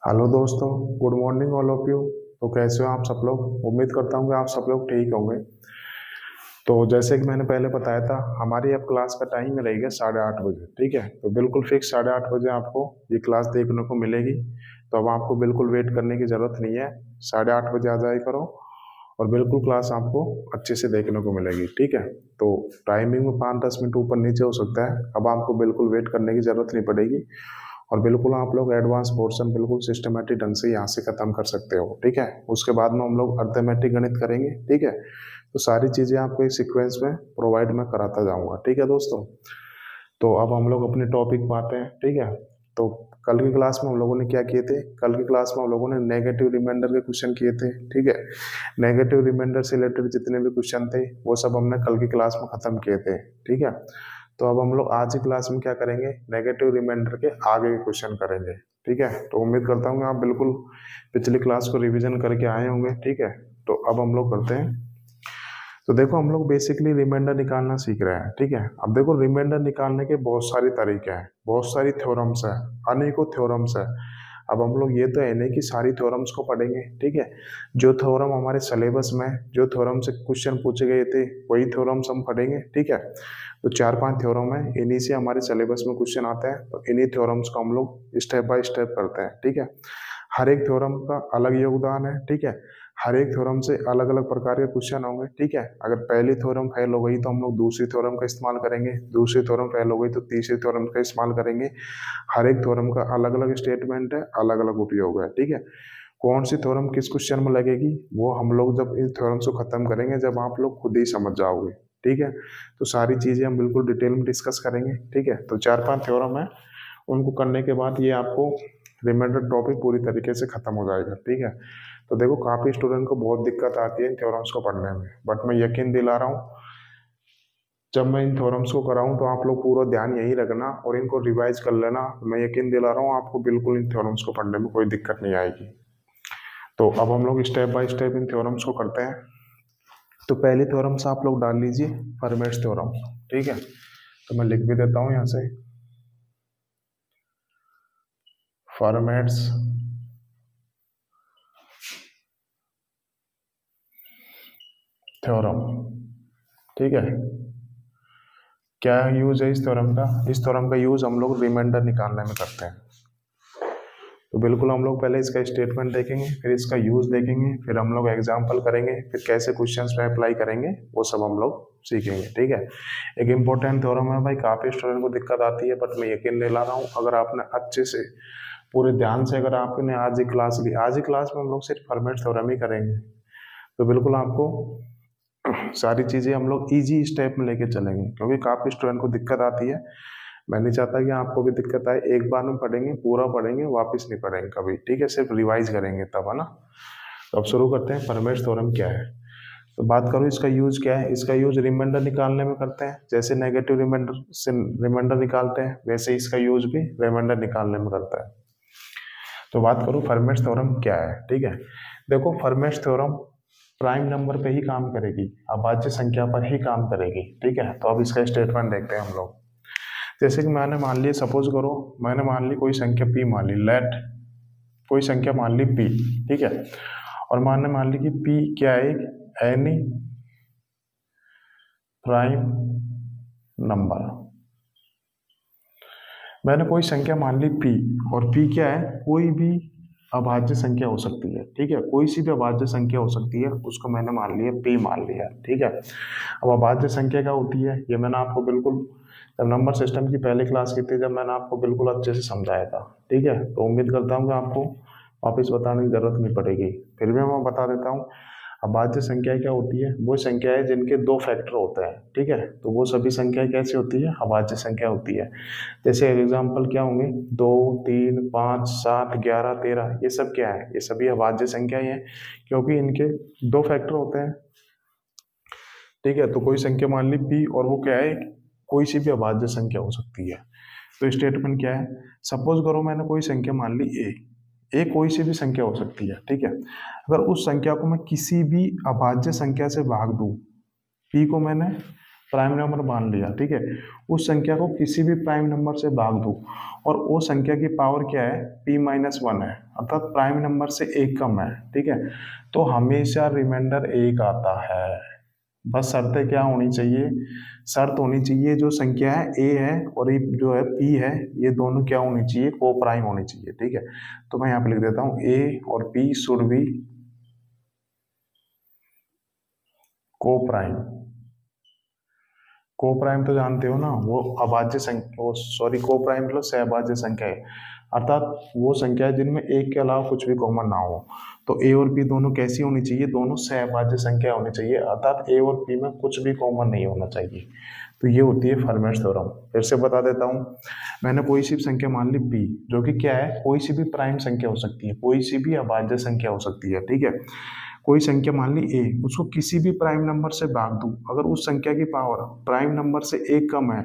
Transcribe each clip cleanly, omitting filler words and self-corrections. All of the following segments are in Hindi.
हेलो दोस्तों, good morning all of you. तो कैसे हो आप सब लोग? उम्मीद करता हूँ कि आप सब लोग ठीक होंगे। तो जैसे कि मैंने पहले बताया था, हमारी अब क्लास का टाइम रहेगा 8:30 बजे। ठीक है, तो बिल्कुल फिक्स 8:30 बजे आपको ये क्लास देखने को मिलेगी। तो अब आपको बिल्कुल वेट करने की ज़रूरत नहीं है। 8:30 बजे आ जाया करो और बिल्कुल क्लास आपको अच्छे से देखने को मिलेगी। ठीक है, तो टाइमिंग में 5-10 मिनट ऊपर नीचे हो सकता है। अब आपको बिल्कुल वेट करने की ज़रूरत नहीं पड़ेगी और बिल्कुल आप लोग एडवांस पोर्शन बिल्कुल सिस्टमेटिक ढंग से यहाँ से खत्म कर सकते हो। ठीक है, उसके बाद में हम लोग अर्थमेटिक गणित करेंगे। ठीक है, तो सारी चीजें आपको एक सीक्वेंस में प्रोवाइड मैं कराता जाऊंगा। ठीक है दोस्तों, तो अब हम लोग अपने टॉपिक पे आते हैं। ठीक है, तो कल की क्लास में हम लोगों ने क्या किए थे? कल की क्लास में हम लोगों ने नेगेटिव रिमाइंडर के क्वेश्चन किए थे। ठीक है, नेगेटिव रिमाइंडर से रिलेटेड जितने भी क्वेश्चन थे वो सब हमने कल की क्लास में खत्म किए थे। ठीक है, तो अब हम लोग आज की क्लास में क्या करेंगे? नेगेटिव रिमाइंडर के आगे के क्वेश्चन करेंगे। ठीक है, तो उम्मीद करता हूँ कि आप बिल्कुल पिछली क्लास को रिवीजन करके आए होंगे। ठीक है, तो अब हम लोग करते हैं। तो देखो, हम लोग बेसिकली रिमाइंडर निकालना सीख रहे हैं। ठीक है, अब देखो, रिमाइंडर निकालने के बहुत सारे तरीके हैं, बहुत सारी थ्योरम्स है, अनेकों थ्योरम्स है। अब हम लोग ये तो है नहीं कि सारी थ्योरम्स को पढ़ेंगे। ठीक है, जो थ्योरम हमारे सिलेबस में, जो थ्योरम से क्वेश्चन पूछे गए थे वही थ्योरम्स हम पढ़ेंगे। ठीक है, तो 4-5 थ्योरम है, इन्हीं से हमारे सिलेबस में क्वेश्चन आते हैं, तो इन्हीं थ्योरम्स को हम लोग स्टेप बाय स्टेप करते हैं। ठीक है, हर एक थ्योरम का अलग योगदान है। ठीक है, हर एक थ्योरम से अलग अलग प्रकार के क्वेश्चन होंगे। ठीक है, अगर पहली थ्योरम फेल हो गई तो हम लोग दूसरी थ्योरम का इस्तेमाल करेंगे, दूसरी थ्योरम फेल हो गई तो तीसरी थ्योरम का इस्तेमाल करेंगे। हर एक थ्योरम का अलग अलग स्टेटमेंट है, अलग अलग उपयोग है। ठीक है, कौन सी थ्योरम किस क्वेश्चन में लगेगी वो हम लोग जब इन थ्योरम्स को खत्म करेंगे, जब आप लोग खुद ही समझ जाओगे। ठीक है, तो सारी चीजें हम बिल्कुल डिटेल में डिस्कस करेंगे। ठीक है, तो 4-5 थ्योरम है, उनको करने के बाद ये आपको रिमाइंडर टॉपिक पूरी तरीके से खत्म हो जाएगा। ठीक है, तो देखो, काफी स्टूडेंट को बहुत दिक्कत आती है इन थ्योरम्स को पढ़ने में, बट मैं यकीन दिला रहा हूँ, जब मैं इन थ्योरम्स को कराऊं तो आप लोग पूरा ध्यान यही रखना और इनको रिवाइज कर लेना। मैं यकीन दिला रहा हूँ आपको बिल्कुल इन थ्योरम्स को पढ़ने में कोई दिक्कत नहीं आएगी। तो अब हम लोग step by step in theorems को करते हैं। तो पहली थ्योरम्स आप लोग डाल लीजिए, फर्मेट्स थ्योरम। ठीक है, तो मैं लिख भी देता हूँ यहाँ से, फर्मेट्स थ्योरम। ठीक है, क्या यूज है इस थ्योरम का? इस थ्योरम का यूज हम लोग रिमाइंडर निकालने में करते हैं। तो बिल्कुल हम लोग पहले इसका स्टेटमेंट देखेंगे, फिर इसका यूज देखेंगे, फिर हम लोग एग्जाम्पल करेंगे, फिर कैसे क्वेश्चंस में अप्लाई करेंगे वो सब हम लोग सीखेंगे। ठीक है, एक इंपॉर्टेंट थ्योरम है भाई, काफी स्टूडेंट को दिक्कत आती है, बट मैं यकीन दिला रहा हूँ अगर आपने अच्छे से पूरे ध्यान से, अगर आपने आज ही क्लास ली, आज ही क्लास में हम लोग सिर्फ फॉर्मेट थ्योरम ही करेंगे, तो बिल्कुल आपको सारी चीजें हम लोग इजी स्टेप में लेके चलेंगे, क्योंकि काफी स्टूडेंट को दिक्कत आती है। मैं नहीं चाहता कि आपको भी दिक्कत आए। एक बार में पढ़ेंगे, पूरा पढ़ेंगे, वापस नहीं पढ़ेंगे कभी। ठीक है, सिर्फ रिवाइज करेंगे तब, है ना। तो अब शुरू करते हैं, फर्मेट थ्योरम क्या है। तो बात करूँ इसका यूज क्या है। इसका यूज रिमाइंडर निकालने में करते हैं, जैसे नेगेटिव रिमाइंडर से रिमाइंडर निकालते हैं वैसे इसका यूज भी रिमाइंडर निकालने में करता है। तो बात करूँ फर्मेट थ्योरम क्या है। ठीक है, देखो, फर्मेट थ्योरम प्राइम नंबर पे ही काम करेगी, अभाज्य संख्या पर ही काम करेगी। ठीक है, तो अब इसका स्टेटमेंट देखते हैं हम लोग। जैसे कि मैंने मान ली, सपोज करो, मैंने मान ली कोई संख्या p, मान ली लेट, कोई संख्या मान ली p। ठीक है, और मैंने मान ली कि p क्या है? Any prime number. मैंने कोई संख्या मान ली p, और p क्या है? कोई भी अभाज्य संख्या हो सकती है। ठीक है, कोई सी भी अभाज्य संख्या हो सकती है, उसको मैंने मान लिया p मान लिया। ठीक है, अब अभाज्य संख्या क्या होती है ये मैंने आपको बिल्कुल, जब नंबर सिस्टम की पहली क्लास की थी, जब मैंने आपको बिल्कुल अच्छे से समझाया था। ठीक है, तो उम्मीद करता हूँ कि आपको वापस बताने की जरूरत नहीं पड़ेगी, फिर भी मैं बता देता हूँ। अभाज्य संख्या क्या होती है? वो संख्या है जिनके 2 फैक्टर होते हैं। ठीक है, तो वो सभी संख्याएं कैसी होती है? अभाज्य संख्या होती है। जैसे एग्जाम्पल क्या होंगे? 2, 3, 5, 7, 11, 13, ये सब क्या है? ये सभी अभाज्य संख्या है, क्योंकि इनके 2 फैक्टर होते हैं। ठीक है, तो कोई संख्या मान ली p, और वो क्या है? कोई सी भी अभाज्य संख्या हो सकती है। तो स्टेटमेंट क्या है? सपोज करो मैंने कोई संख्या मान ली a कोई सी भी संख्या हो सकती है। ठीक है, अगर उस संख्या को मैं किसी भी अभाज्य संख्या से भाग दूं, p को मैंने प्राइम नंबर मान लिया, ठीक है, उस संख्या को किसी भी प्राइम नंबर से भाग दो और वो संख्या की पावर क्या है, p-1 है, अर्थात प्राइम नंबर से एक कम है, ठीक है, तो हमेशा रिमाइंडर एक आता है। बस शर्तें क्या होनी चाहिए, शर्त होनी चाहिए जो संख्या है a है और ये जो है p है, ये दोनों क्या होनी चाहिए, को प्राइम होनी चाहिए, ठीक है। तो मैं यहाँ पे लिख देता हूँ a और p शुड बी को प्राइम। को प्राइम तो जानते हो ना, वो अभाज्य संख्या, वो सॉरी, को प्राइम मतलब सहभाज्य संख्या है, अर्थात वो संख्या है जिनमें एक के अलावा कुछ भी कॉमन ना हो। तो ए और पी दोनों कैसी होनी चाहिए, दोनों सहभाज्य संख्या होनी चाहिए, अर्थात ए और पी में कुछ भी कॉमन नहीं होना चाहिए। तो ये होती है फर्मेट थ्योरम। फिर से बता देता हूँ, मैंने कोई सी भी संख्या मान ली पी, जो कि क्या है, कोई सी भी प्राइम संख्या हो सकती है, कोई सी भी अभाज्य संख्या हो सकती है, ठीक है। कोई संख्या मान ली ए, उसको किसी भी प्राइम नंबर से भाग दूं, अगर उस संख्या की पावर प्राइम नंबर से एक कम है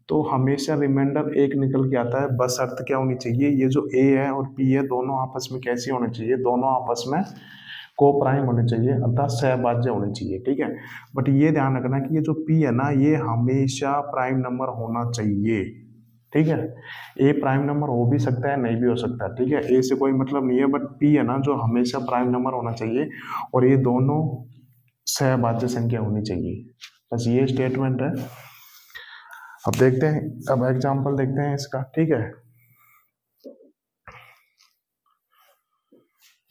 तो हमेशा रिमाइंडर एक निकल के आता है। बस अर्थ क्या होनी चाहिए, ये जो ए है और पी है दोनों आपस में कैसी होनी चाहिए, दोनों आपस में को प्राइम होने चाहिए, अर्थात सहभाज्य होने चाहिए, ठीक है। बट ये ध्यान रखना कि ये जो पी है ना, ये हमेशा प्राइम नंबर होना चाहिए, ठीक है। ए प्राइम नंबर हो भी सकता है, नहीं भी हो सकता, ठीक है, ए से कोई मतलब नहीं है, बट पी है ना जो हमेशा प्राइम नंबर होना चाहिए और ये दोनों सहभाज्य संख्या होनी चाहिए। बस ये स्टेटमेंट है। अब देखते हैं, अब एग्जांपल देखते हैं इसका, ठीक है,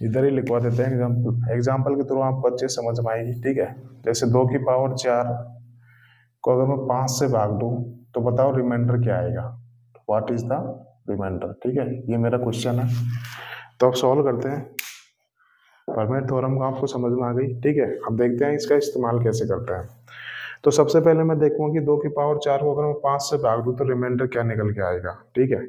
इधर ही लिखवा देते हैं एग्जांपल। एग्जांपल के थ्रू आपको अच्छे समझ में आएगी, ठीक है। जैसे 2 की पावर 4 को अगर मैं 5 से भाग दूं तो बताओ रिमाइंडर क्या आएगा, व्हाट इज द रिमाइंडर, ठीक है, ये मेरा क्वेश्चन है। तो अब सॉल्व करते हैं। फर्मेट थ्योरम का आपको समझ में आ गई, ठीक है। अब देखते हैं इसका इस्तेमाल कैसे करते हैं। तो सबसे पहले मैं देखूंगा कि 2 की पावर 4 को अगर मैं 5 से भाग दूं तो रिमाइंडर क्या निकल के आएगा, ठीक है।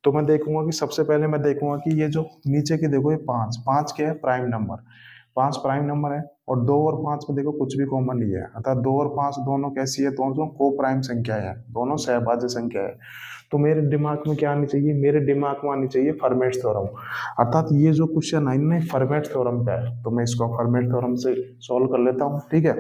तो मैं देखूंगा कि सबसे पहले मैं देखूंगा कि ये जो नीचे की देखो, ये 5 क्या है, प्राइम नंबर, 5 प्राइम नंबर है और 2 और 5 में देखो कुछ भी कॉमन नहीं है, अर्थात 2 और 5 दोनों कैसी है, दोनों को प्राइम संख्या है, दोनों सहभाज्य संख्या है। तो मेरे दिमाग में क्या आनी चाहिए, मेरे दिमाग में आनी चाहिए फर्मेट थ्योरम, अर्थात ये जो क्वेश्चन है ना फर्मेट थ्योरम का है, तो मैं इसको फर्मेट थ्योरम से सॉल्व कर लेता हूँ, ठीक है।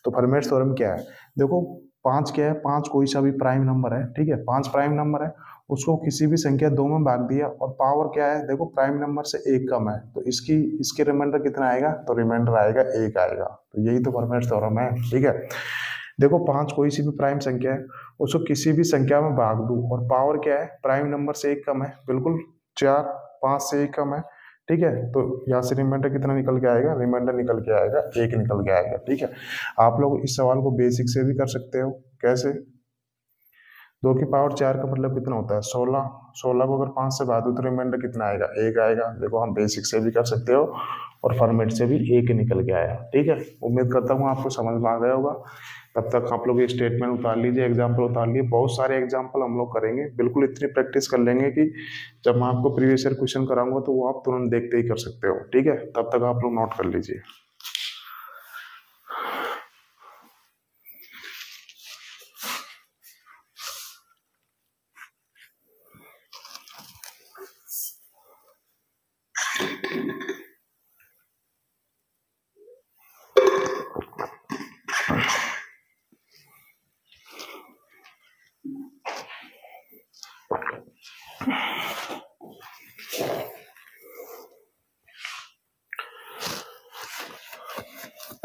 तो फर्मेट थ्योरम क्या है, देखो 5 क्या है, 5 कोई सा भी प्राइम नंबर है, ठीक है, 5 प्राइम नंबर है, उसको किसी भी संख्या 2 में भाग दिया और पावर क्या है, देखो प्राइम नंबर से एक कम है, तो इसके रिमाइंडर कितना आएगा, तो रिमाइंडर आएगा 1 आएगा। तो यही तो फर्मेट थ्योरम है, ठीक है। देखो 5 कोई सी भी प्राइम संख्या है, उसको किसी भी संख्या में भाग दूं और पावर क्या है, प्राइम नंबर से एक कम है, बिल्कुल 4, 5 से एक कम है, ठीक है। तो यहाँ से रिमाइंडर कितना निकल के आएगा, रिमाइंडर निकल के आएगा 1 निकल के आएगा, ठीक है। आप लोग इस सवाल को बेसिक से भी कर सकते हो, कैसे, 2 की पावर 4 का मतलब कितना होता है, 16, 16 को अगर 5 से भाग दो तो रिमाइंडर कितना आएगा, 1 आएगा। देखो हम बेसिक से भी कर सकते हो और फॉर्मेट से भी 1 निकल के आया, ठीक है। उम्मीद करता हूँ आपको समझ में आ गया होगा। तब तक आप लोग ये स्टेटमेंट उतार लीजिए, एग्जाम्पल उतार लीजिए, बहुत सारे एग्जाम्पल हम लोग करेंगे, बिल्कुल इतनी प्रैक्टिस कर लेंगे कि जब मैं आपको प्रीवियस ईयर क्वेश्चन कराऊंगा तो वो आप तुरंत देखते ही कर सकते हो, ठीक है। तब तक आप लोग नोट कर लीजिए।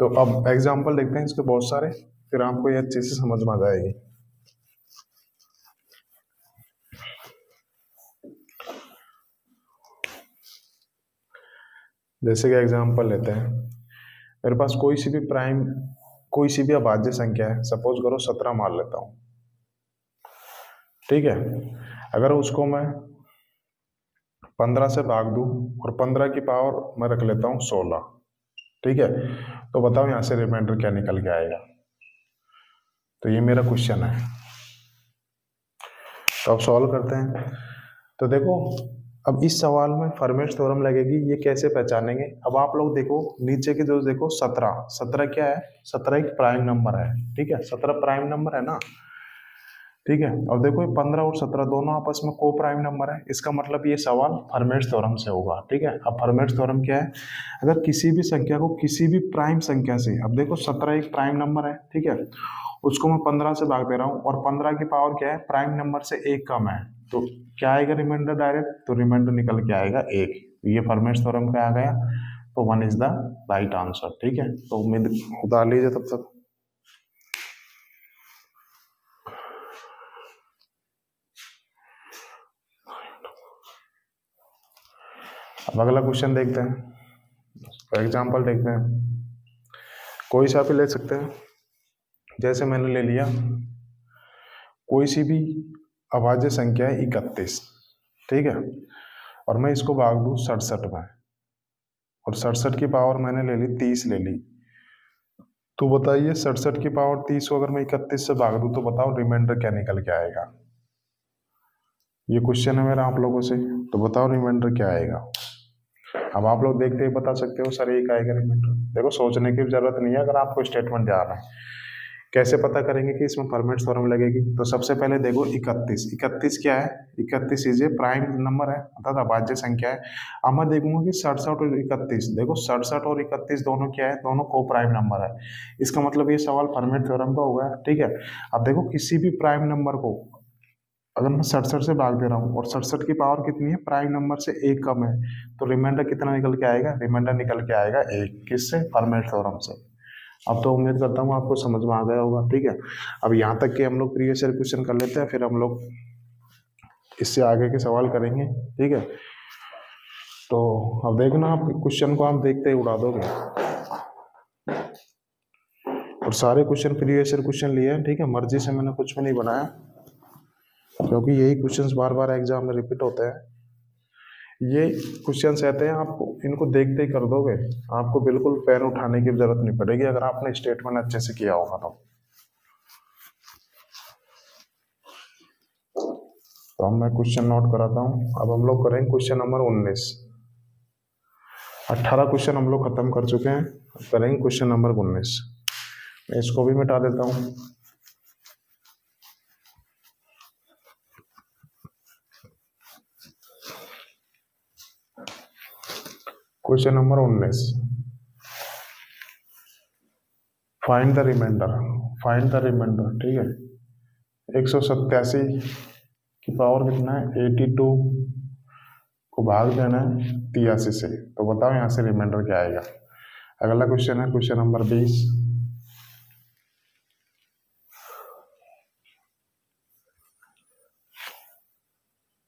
तो अब एग्जाम्पल देखते हैं इसके बहुत सारे, फिर आपको ये अच्छे से समझ में आ जाएगी। जैसे कि एग्जाम्पल लेते हैं, मेरे पास कोई सी भी अभाज्य संख्या है, सपोज करो 17 मान लेता हूं, ठीक है। अगर उसको मैं 15 से भाग दूं और 15 की पावर मैं रख लेता हूं 16, ठीक है, तो बताओ यहां से रिमाइंडर क्या निकल के आएगा। तो ये मेरा क्वेश्चन है, तो अब सॉल्व करते हैं। तो देखो अब इस सवाल में फर्मेट थ्योरम लगेगी, ये कैसे पहचानेंगे। अब आप लोग देखो नीचे की जो देखो 17 क्या है, 17 एक प्राइम नंबर है, ठीक है, 17 प्राइम नंबर है ना, ठीक है। अब देखो 15 और 17 दोनों आपस में को प्राइम नंबर है, इसका मतलब ये सवाल फर्मेट थ्योरम से होगा, ठीक है। अब फर्मेट थ्योरम क्या है, अगर किसी भी संख्या को किसी भी प्राइम संख्या से, अब देखो 17 एक प्राइम नंबर है, ठीक है, उसको मैं 15 से भाग दे रहा हूँ और 15 की पावर क्या है, प्राइम नंबर से एक कम है, तो क्या आएगा रिमाइंडर डायरेक्ट, तो रिमाइंडर निकल के आएगा एक। ये फर्मेश थ्योरम का आ गया, तो 1 इज द राइट आंसर। ठीक है, तो उम्मीद उतार लीजिए तब तक। अब अगला क्वेश्चन देखते हैं, एग्जाम्पल देखते हैं, कोई सा भी ले सकते हैं। जैसे मैंने ले लिया कोई सी भी अभाज्य संख्या है 31, ठीक है, और मैं इसको भाग दूँ 67 में, और 67 की पावर मैंने ले ली 30 ले ली, तो बताइए 67 की पावर 30 को अगर मैं 31 से भाग दूँ तो बताओ रिमाइंडर क्या निकल के आएगा। ये क्वेश्चन है मेरा आप लोगों से, तो बताओ रिमाइंडर क्या आएगा। अब आप लोग देखते ही बता सकते हो सर एक आएगा रिमाइंडर। देखो सोचने की जरूरत नहीं है, अगर आपको स्टेटमेंट ध्यान है। कैसे पता करेंगे कि इसमें फॉर्मेट थ्योरम लगेगी, तो सबसे पहले देखो 31 क्या है, 31 इज ए प्राइम नंबर है, अर्थात अभाज्य संख्या है। अब मैं देखूंगा कि 67 और 31, देखो 67 और 31 दोनों क्या है, दोनों को प्राइम नंबर है। इसका मतलब ये सवाल फॉर्मेट थ्योरम का हुआ है। ठीक है, अब देखो किसी भी प्राइम नंबर को अगर मैं 67 से भाग दे रहा हूँ और 67 की पावर कितनी है, प्राइम नंबर से एक कम है, तो रिमाइंडर कितना निकल के आएगा, रिमाइंडर निकल के आएगा एक। किससे, फॉर्मेट थ्योरम से। अब तो उम्मीद करता हूँ आपको समझ में आ गया होगा। ठीक है, अब यहाँ तक के हम लोग प्रीवियस ईयर क्वेश्चन कर लेते हैं, फिर हम लोग इससे आगे के सवाल करेंगे। ठीक है, तो अब देखना आप क्वेश्चन को आप देखते ही उड़ा दोगे, और सारे क्वेश्चन प्रीवियस ईयर क्वेश्चन लिए हैं। ठीक है, मर्जी से मैंने कुछ भी नहीं बनाया, क्योंकि यही क्वेश्चंस बार बार एग्जाम में रिपीट होते हैं। ये क्वेश्चंस रहते हैं, आपको इनको देखते ही कर दोगे, आपको बिल्कुल पेन उठाने की जरूरत नहीं पड़ेगी अगर आपने स्टेटमेंट अच्छे से किया होगा तो अब मैं क्वेश्चन नोट कराता हूँ। अब हम लोग करेंगे क्वेश्चन नंबर 19। 18 क्वेश्चन हम लोग खत्म कर चुके हैं, करेंगे क्वेश्चन नंबर 19। मैं इसको भी मिटा देता हूँ। Question number 19, find the reminder. Find the reminder, ठीक है, 187 की पावर कितना है, 82 को भाग देना है 83 से, तो बताओ यहाँ से रिमाइंडर क्या आएगा। अगला क्वेश्चन है क्वेश्चन नंबर 20,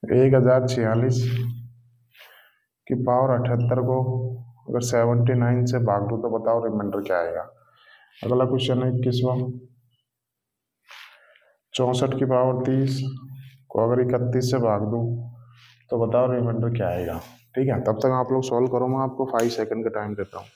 1046 की पावर 78 को अगर 79 से भाग दूँ तो बताओ रिमाइंडर क्या आएगा। अगला क्वेश्चन है 21वां, 64 की पावर 30 को अगर 31 से भाग दूँ तो बताओ रिमाइंडर क्या आएगा। ठीक है, तब तक आप लोग सॉल्व करो, मैं आपको 5 सेकंड का टाइम देता हूँ।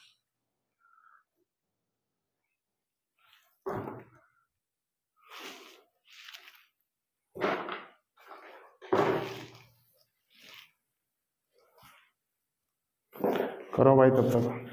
करो भाई तब तक।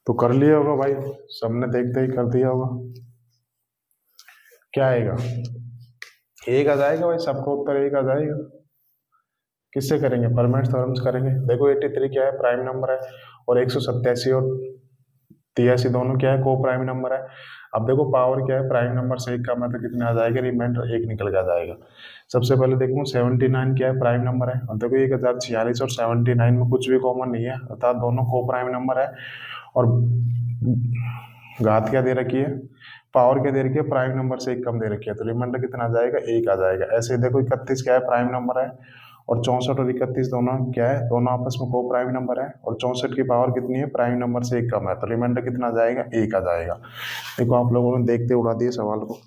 तो कर लिया होगा भाई, सबने देखते ही कर दिया होगा। क्या आएगा, एक आ जाएगा भाई, सबका उत्तर एक आ जाएगा। किससे करेंगे, फॉर्मेट थ्योरम से करेंगे। देखो 83 क्या है, प्राइम नंबर है, और 187 और 83 दोनों क्या है, को प्राइम नंबर है। अब देखो पावर क्या है, प्राइम नंबर से एक का मतलब कितने आ जाएगा, रिमाइंडर एक निकल के आ जाएगा। सबसे पहले देखो 79 क्या है, प्राइम नंबर है, और देखो 1046 और 79 में कुछ भी कॉमन नहीं है, अर्थात दोनों को प्राइम नंबर है। और घात क्या दे रखी है, पावर क्या दे रखी है, प्राइम नंबर से एक कम दे रखी है, तो रिमाइंडर कितना आ जाएगा, एक आ जाएगा। ऐसे देखो 31 क्या है, प्राइम नंबर है, और 64 और 31 दोनों क्या है, दोनों आपस में को प्राइम नंबर है, और 64 की पावर कितनी है, प्राइम नंबर से एक कम है, तो रिमाइंडर कितना आ जाएगा, एक आ जाएगा। देखो आप लोगों ने देखते उड़ा दिए सवाल को।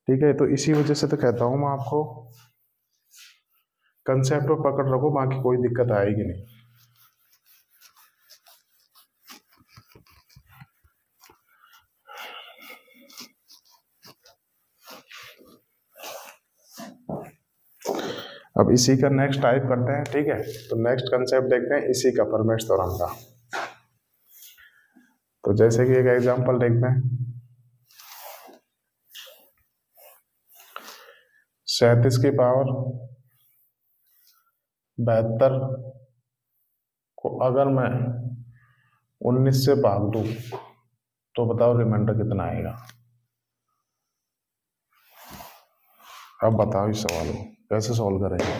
ठीक है, तो इसी वजह से तो कहता हूँ मैं आपको, कंसेप्ट पर पकड़ रखो, बाकी कोई दिक्कत आएगी नहीं। अब इसी का नेक्स्ट टाइप करते हैं, ठीक है। तो नेक्स्ट कंसेप्ट देखते हैं इसी का, फर्मेट्स थ्योरम का। तो जैसे कि एक एग्जांपल देखते हैं, 37 की पावर 72 को अगर मैं 19 से भाग दूं तो बताओ रिमाइंडर कितना आएगा। अब बताओ इस सवाल को कैसे सॉल्व करेंगे।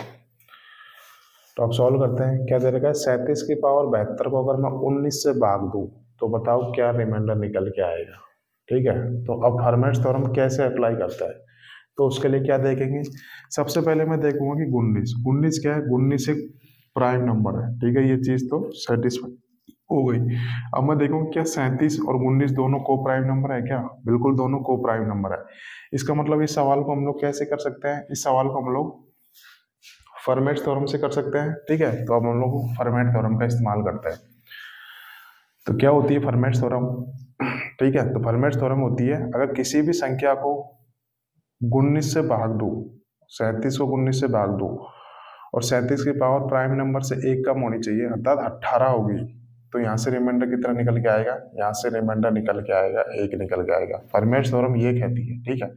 तो अब सॉल्व करते हैं। क्या दे रखा है, 37 की पावर 72 को अगर मैं 19 से भाग दूं तो बताओ क्या रिमाइंडर निकल के आएगा। ठीक है, तो अब फर्मेट्स थ्योरम कैसे अप्लाई करता है, तो उसके लिए क्या देखेंगे। सबसे पहले मैं देखूंगा कि 19 क्या है। 19 एक प्राइम नंबर है, ठीक है, ये चीज तो सेटिस्फाई हो गई। अब मैं देखूंगा क्या 37 और 19 दोनों को प्राइम नंबर है क्या। बिल्कुल दोनों को प्राइम नंबर है। इसका मतलब इस सवाल को हम लोग कैसे कर सकते हैं, इस सवाल को हम लोग फर्मेट्स थ्योरम से कर सकते हैं। ठीक है, तो अब हम लोग फर्मेट थ्योरम का इस्तेमाल करते हैं। तो क्या होती है फर्मेट्स थ्योरम, ठीक है। तो फर्मेट्स थ्योरम होती है अगर किसी भी संख्या को 19 से भाग दो, 37 को 19 से भाग दो और 37 की पावर प्राइम नंबर से एक कम होनी चाहिए, अर्थात 18 होगी, तो यहाँ से रिमाइंडर कितना निकल के आएगा, यहाँ से रिमाइंडर निकल के आएगा, एक निकल के आएगा। फर्मेट्स थ्योरम ये कहती है, ठीक है।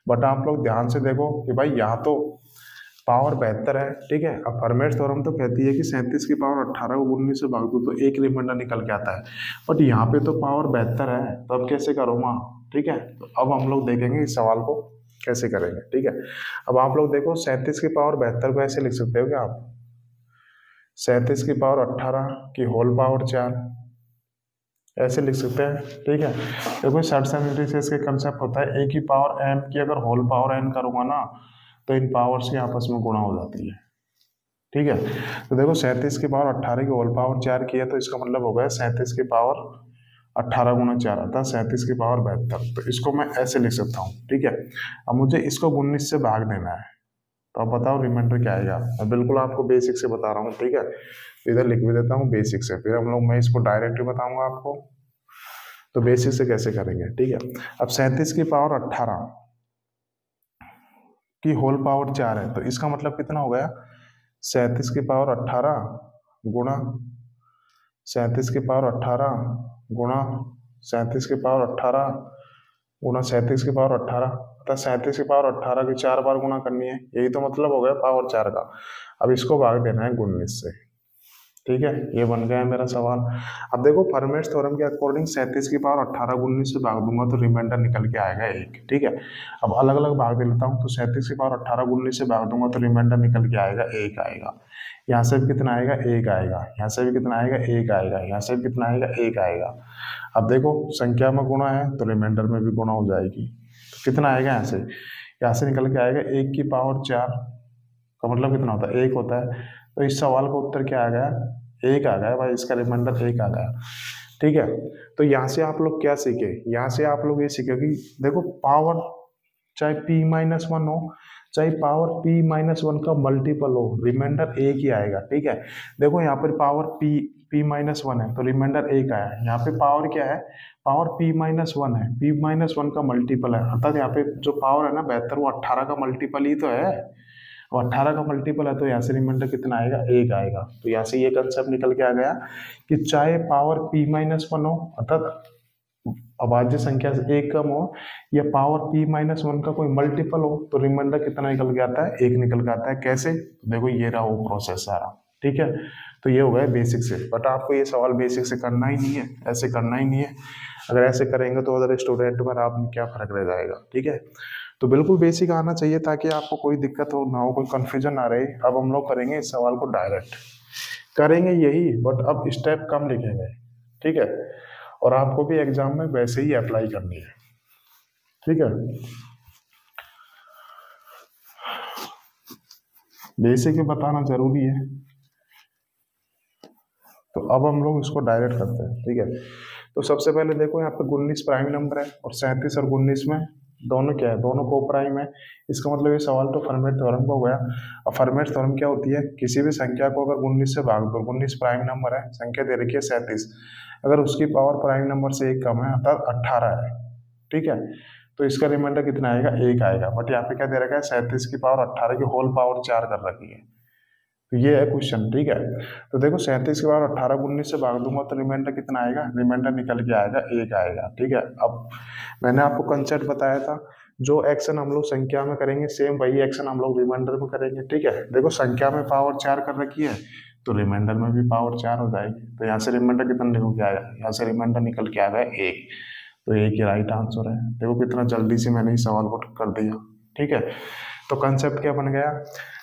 बट आप लोग ध्यान से देखो कि भाई यहाँ तो पावर 72 है, ठीक है। अब फर्मेट्स थ्योरम तो कहती है कि 37 की पावर 18 को 19 से भाग दो तो एक रिमाइंडर निकल के आता है, बट यहाँ पे तो पावर 72 है, तो अब कैसे करूँगा। ठीक है, तो अब हम लोग देखेंगे इस सवाल को कैसे करेंगे। ठीक है, अब आप लोग देखो 37 की पावर 72 को ऐसे लिख सकते हो क्या आप, 37 की पावर 18 की होल पावर 4, ऐसे लिख सकते हैं। ठीक है, देखो शॉर्ट सम से इसके कंसेप्ट होता है एक ही पावर m की अगर होल पावर n करूंगा ना तो इन पावर्स की आपस में गुणा हो जाती है। ठीक है, तो देखो 37 की पावर 18 की होल पावर 4 की है, तो इसका मतलब हो गया 37 की पावर 18 गुना 4 आता है 37 की पावर 72। तो इसको मैं ऐसे लिख सकता हूँ। ठीक है, अब मुझे इसको 19 से भाग देना है, तो अब बताओ रिमाइंडर क्या आएगा। मैं बिल्कुल आपको बेसिक से बता रहा हूँ, ठीक है, इधर लिख भी देता हूँ बेसिक से, फिर हम लोग मैं इसको डायरेक्ट बताऊंगा आपको। तो बेसिक से कैसे करेंगे, ठीक है। अब 37 की पावर 18 की होल पावर 4 है, तो इसका मतलब कितना हो गया, 37 की पावर 18 गुणा 37 की पावर 18 गुणा 37 की पावर 18 गुणा 37 की पावर 18, अर्थात 37 की पावर 18 की 4 बार गुणा करनी है, यही तो मतलब हो गया पावर 4 का। अब इसको भाग देना है 19 से। ठीक है, ये बन गया है मेरा सवाल। अब देखो फर्मेट्स थ्योरम के अकॉर्डिंग 37 की पावर 18 को 19 से भाग दूंगा तो रिमाइंडर निकल के आएगा एक। ठीक है, अब अलग अलग भाग दे लेता हूँ, तो 37 की पावर 18 को 19 से भाग दूंगा तो रिमाइंडर निकल के आएगा एक आएगा। यहाँ से भी कितना आएगा, एक आएगा। यहाँ से भी कितना आएगा, एक आएगा। यहाँ से भी कितना आएगा, एक आएगा। अब देखो संख्या में गुणा है तो रिमाइंडर में भी गुणा हो जाएगी, तो कितना आएगा, यहाँ से निकल के आएगा 1 की पावर 4 का मतलब कितना होता है, 1 होता है। तो इस सवाल का उत्तर क्या आ गया, 1 आ गया भाई, इसका रिमाइंडर 1 आ गया। ठीक है, तो यहाँ से आप लोग क्या सीखे, यहाँ से आप लोग ये सीखे कि देखो पावर चाहे p-1 हो चाहे पावर p-1 का मल्टीपल हो, रिमाइंडर 1 ही आएगा। ठीक है, देखो यहाँ पर पावर p-1 है तो रिमाइंडर 1 आया। यहाँ पे पावर क्या है, पावर p-1 है, p-1 का मल्टीपल है, अर्थात यहाँ पे जो पावर है ना 72 वो 18 का मल्टीपल ही तो है, और 18 का मल्टीपल है, तो यहाँ से रिमाइंडर कितना आएगा, 1 आएगा। तो यहाँ से ये कंसेप्ट निकल के आ गया कि चाहे पावर p-1 हो, अर्थात अभाज्य संख्या से 1 कम हो, या पावर p-1 का कोई मल्टीपल हो, तो रिमाइंडर कितना निकल के आता है, 1 निकल के आता है। कैसे, देखो ये रहा वो प्रोसेस सारा। ठीक है, तो ये हो गया बेसिक से, बट आपको ये सवाल बेसिक से करना ही नहीं है, ऐसे करना ही नहीं है। अगर ऐसे करेंगे तो अदर स्टूडेंट में आप में क्या फर्क रह जाएगा। ठीक है, तो बिल्कुल बेसिक आना चाहिए ताकि आपको कोई दिक्कत हो ना हो, कोई कंफ्यूजन ना रहे। अब हम लोग करेंगे इस सवाल को डायरेक्ट करेंगे यही, बट अब स्टेप कम लिखेंगे। ठीक है, और आपको भी एग्जाम में वैसे ही अप्लाई करनी है। ठीक है, बेसिक बताना जरूरी है। तो अब हम लोग इसको डायरेक्ट करते हैं। ठीक है, तो सबसे पहले देखो यहाँ पे 19 प्राइम नंबर है और 37 और 19 में दोनों क्या है, दोनों को प्राइम है। इसका मतलब ये सवाल तो फर्मेट थ्योरम का हो गया। अब फर्मेट थ्योरम क्या होती है, किसी भी संख्या को अगर 19 से भाग दो, 19 प्राइम नंबर है, संख्या दे रखी है 37, अगर उसकी पावर प्राइम नंबर से 1 कम है अर्थात 18 है। ठीक है, तो इसका रिमाइंडर कितना आएगा, 1 आएगा। बट यहाँ पे क्या दे रखा है, 37 की पावर 18 की होल पावर 4 कर रखी है। तो ये है क्वेश्चन, ठीक है। तो देखो 37 की पावर 18 को 19 से भाग दूंगा तो रिमाइंडर कितना आएगा, रिमाइंडर निकल के आएगा 1 आएगा, ठीक है। अब मैंने आपको कंसेप्ट बताया था, जो एक्शन हम लोग संख्या में करेंगे सेम वही एक्शन हम लोग रिमाइंडर में करेंगे, ठीक है। देखो संख्या में पावर 4 कर रखी है तो रिमाइंडर में भी पावर 4 हो जाएगी। तो यहाँ से रिमाइंडर कितना निकल के आएगा, यहाँ से रिमाइंडर निकल के आएगा 1। तो 1 ही राइट आंसर है। देखो कितना जल्दी से मैंने इस सवाल को कर दिया, ठीक है। तो कंसेप्ट क्या बन गया,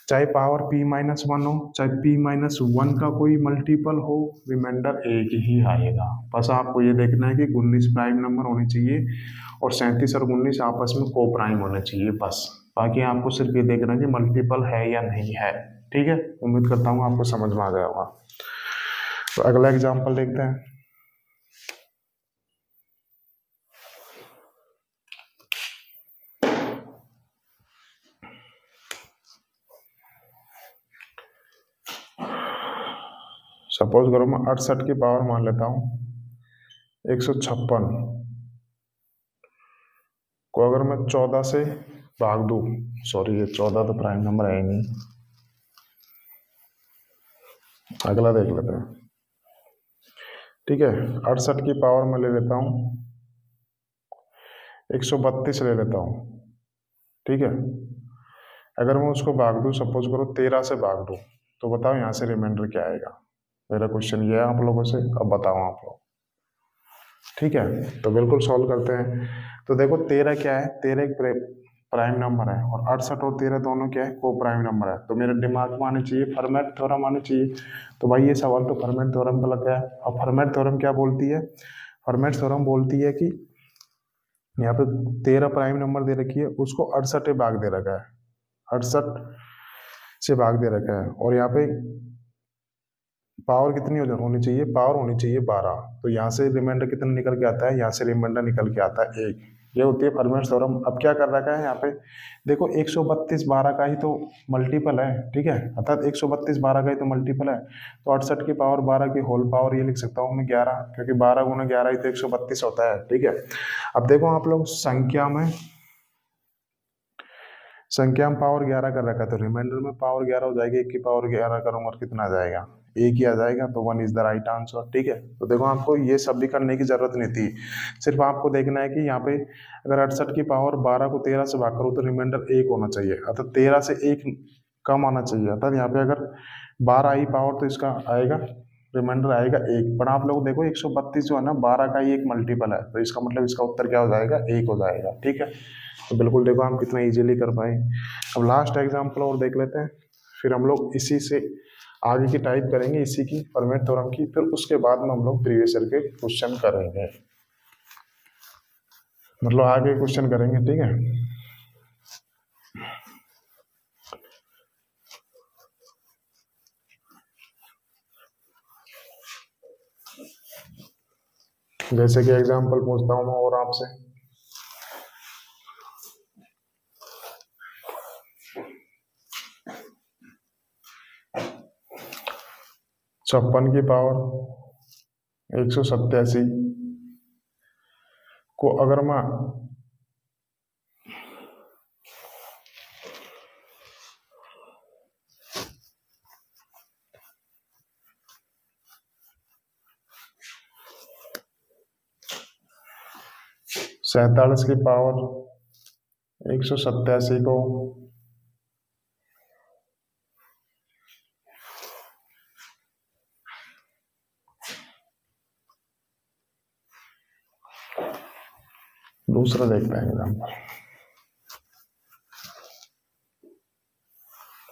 चाहे पावर p-1 हो, चाहे p-1 का कोई मल्टीपल हो, रिमाइंडर 1 ही आएगा। बस आपको ये देखना है कि 19 प्राइम नंबर होने चाहिए और 37 और 19 आपस में को प्राइम होने चाहिए, बस। बाकी आपको सिर्फ ये देखना है कि मल्टीपल है या नहीं है, ठीक है। उम्मीद करता हूँ आपको समझ में आ गया होगा। तो अगला एग्जाम्पल देखते हैं। सपोज करो मैं 68 की पावर मान लेता हूँ 156 को अगर मैं 14 से भाग दूँ, सॉरी ये 14 तो प्राइम नंबर है ही नहीं, अगला देख लेते हैं, ठीक है। 68 की पावर में ले लेता हूँ 132 ले लेता हूँ, ठीक है। अगर मैं उसको भाग दूँ, सपोज करो 13 से भाग दूँ, तो बताओ यहाँ से रिमाइंडर क्या आएगा। मेरा क्वेश्चन ये है आप लोगों से, अब बताओ आप लोग, ठीक है। तो बिल्कुल सॉल्व करते हैं। तो देखो 13 क्या है, 13 एक प्राइम नंबर है और 68 और 13 दोनों क्या है, को प्राइम नंबर है। तो मेरे दिमाग में आने चाहिए फर्मेट थ्योरम आने चाहिए। तो भाई ये सवाल तो फर्मेट थ्योरम का लग गया है। अब फर्मेट थ्योरम क्या बोलती है, फर्मेट थ्योरम बोलती है कि यहाँ पे 13 प्राइम नंबर दे रखी है, उसको 68 भाग दे रखा है, 68 से भाग दे रखा है, और यहाँ पे पावर कितनी होनी चाहिए, पावर होनी चाहिए 12। तो यहाँ से रिमाइंडर कितना निकल के आता है, यहाँ से रिमाइंडर निकल के आता है 1। ये होती है फर्मेट थ्योरम। अब क्या कर रखा है यहाँ पे, देखो 132 12 का ही तो मल्टीपल है, ठीक है। अर्थात 132 12 का ही तो मल्टीपल है। तो 68 की पावर 12 की होल पावर ये लिख सकता हूँ मैं 11, क्योंकि 12 गुना 11 ही तो 132 होता है, ठीक है। अब देखो आप लोग संख्या में पावर 11 कर रखा है, तो रिमाइंडर में पावर 11 हो जाएगी। 1 की पावर 11 करूंगा और कितना आ जाएगा, 1 ही आ जाएगा। तो 1 इज द राइट आंसर, ठीक है। तो देखो आपको ये सब भी करने की जरूरत नहीं थी, सिर्फ आपको देखना है कि यहाँ पे अगर 68 की पावर 12 को 13 से भाग करो तो रिमाइंडर 1 होना चाहिए, अर्थात 13 से 1 कम आना चाहिए। अर्थात यहाँ पे अगर 12 आई पावर तो इसका आएगा, रिमाइंडर आएगा 1। पर आप लोग देखो 132 जो है ना 12 का ही एक मल्टीपल है, तो इसका मतलब इसका उत्तर क्या हो जाएगा, 1 हो जाएगा, ठीक है। तो बिल्कुल देखो हम कितना इजीली कर पाए। अब लास्ट एग्जांपल और देख लेते हैं, फिर हम लोग इसी से आगे की टाइप करेंगे, इसी की फर्मेट थ्योरम की, फिर उसके बाद में हम लोग प्रीवियस ईयर के क्वेश्चन करेंगे, मतलब आगे क्वेश्चन करेंगे, ठीक है। जैसे कि एग्जांपल पूछता हूँ मैं और आपसे, छप्पन की पावर 187 को अगर मैं सैंतालीस की पावर 187 को दूसरा देखते हैं एग्जाम्पल,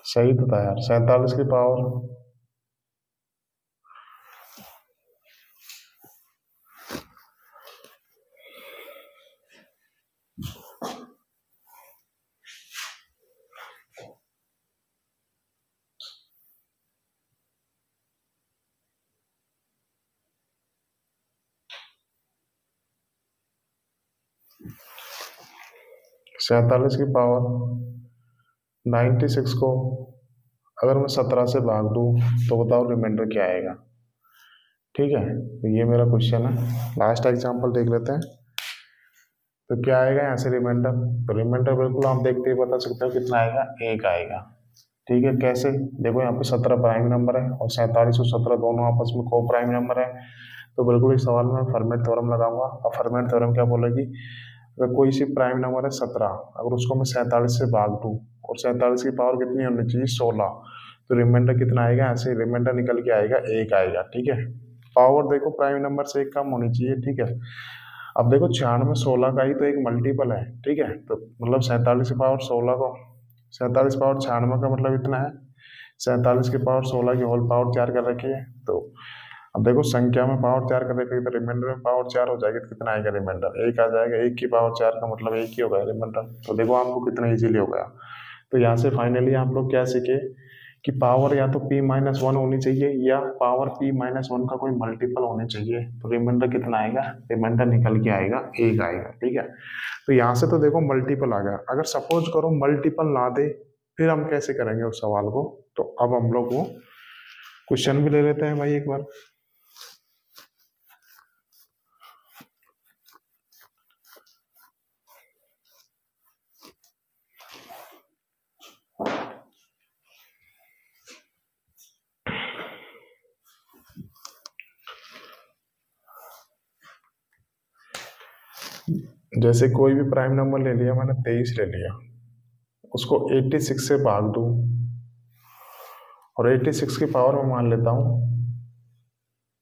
सही तो था यार। 47 की पावर सैंतालीस की पावर 96 को अगर मैं 17 से भाग दूं तो बताओ रिमाइंडर क्या आएगा, ठीक है। तो ये मेरा क्वेश्चन है। लास्ट एग्जांपल देख लेते हैं। तो क्या आएगा यहाँ से रिमाइंडर, तो रिमाइंडर बिल्कुल आप देखते ही बता सकते हो कितना आएगा, 1 आएगा। ठीक है, कैसे, देखो यहाँ पे 17 प्राइम नंबर है और 47 और 17 दोनों आपस में को प्राइम नंबर है। तो बिल्कुल इस सवाल में फॉर्मेट थ्योरम लगाऊंगा। और फॉर्मेट थ्योरम क्या बोलेगी, अगर कोई सी प्राइम नंबर है 17, अगर उसको मैं 47 से भाग दूँ और 47 की पावर कितनी होनी चाहिए, 16, तो रिमाइंडर कितना आएगा, ऐसे रिमाइंडर निकल के आएगा 1 आएगा। ठीक है, पावर देखो प्राइम नंबर से 1 कम होनी चाहिए। ठीक है, अब देखो 96 में 16 का ही तो एक मल्टीपल है। ठीक है, तो मतलब 47 की पावर 16 को 47 पावर 96 का मतलब इतना है, 47 की पावर 16 की होल पावर 4 कर रखी है। तो अब देखो संख्या में पावर 4 कर रखी है, तो रिमाइंडर में पावर 4 हो जाएगी, तो कितना आएगा रिमाइंडर, 1 आ जाएगा। 1 की पावर 4 का मतलब 1 ही होगा रिमाइंडर। तो देखो आपको कितना इजीली हो गया। तो यहाँ से फाइनली आप लोग क्या सीखे कि पावर या तो p-1 होनी चाहिए या पावर p-1 का कोई मल्टीपल होने चाहिए। तो रिमाइंडर कितना आएगा, रिमाइंडर निकल के आएगा 1 आएगा। ठीक है, तो यहाँ से तो देखो मल्टीपल आ गया। अगर सपोज करो मल्टीपल ना दे, फिर हम कैसे करेंगे उस सवाल को। तो अब हम लोग वो क्वेश्चन भी ले लेते हैं भाई एक बार। जैसे कोई भी प्राइम नंबर ले लिया, मैंने 23 ले लिया, उसको 86 से भाग दूं और 86 की पावर में मान लेता हूं,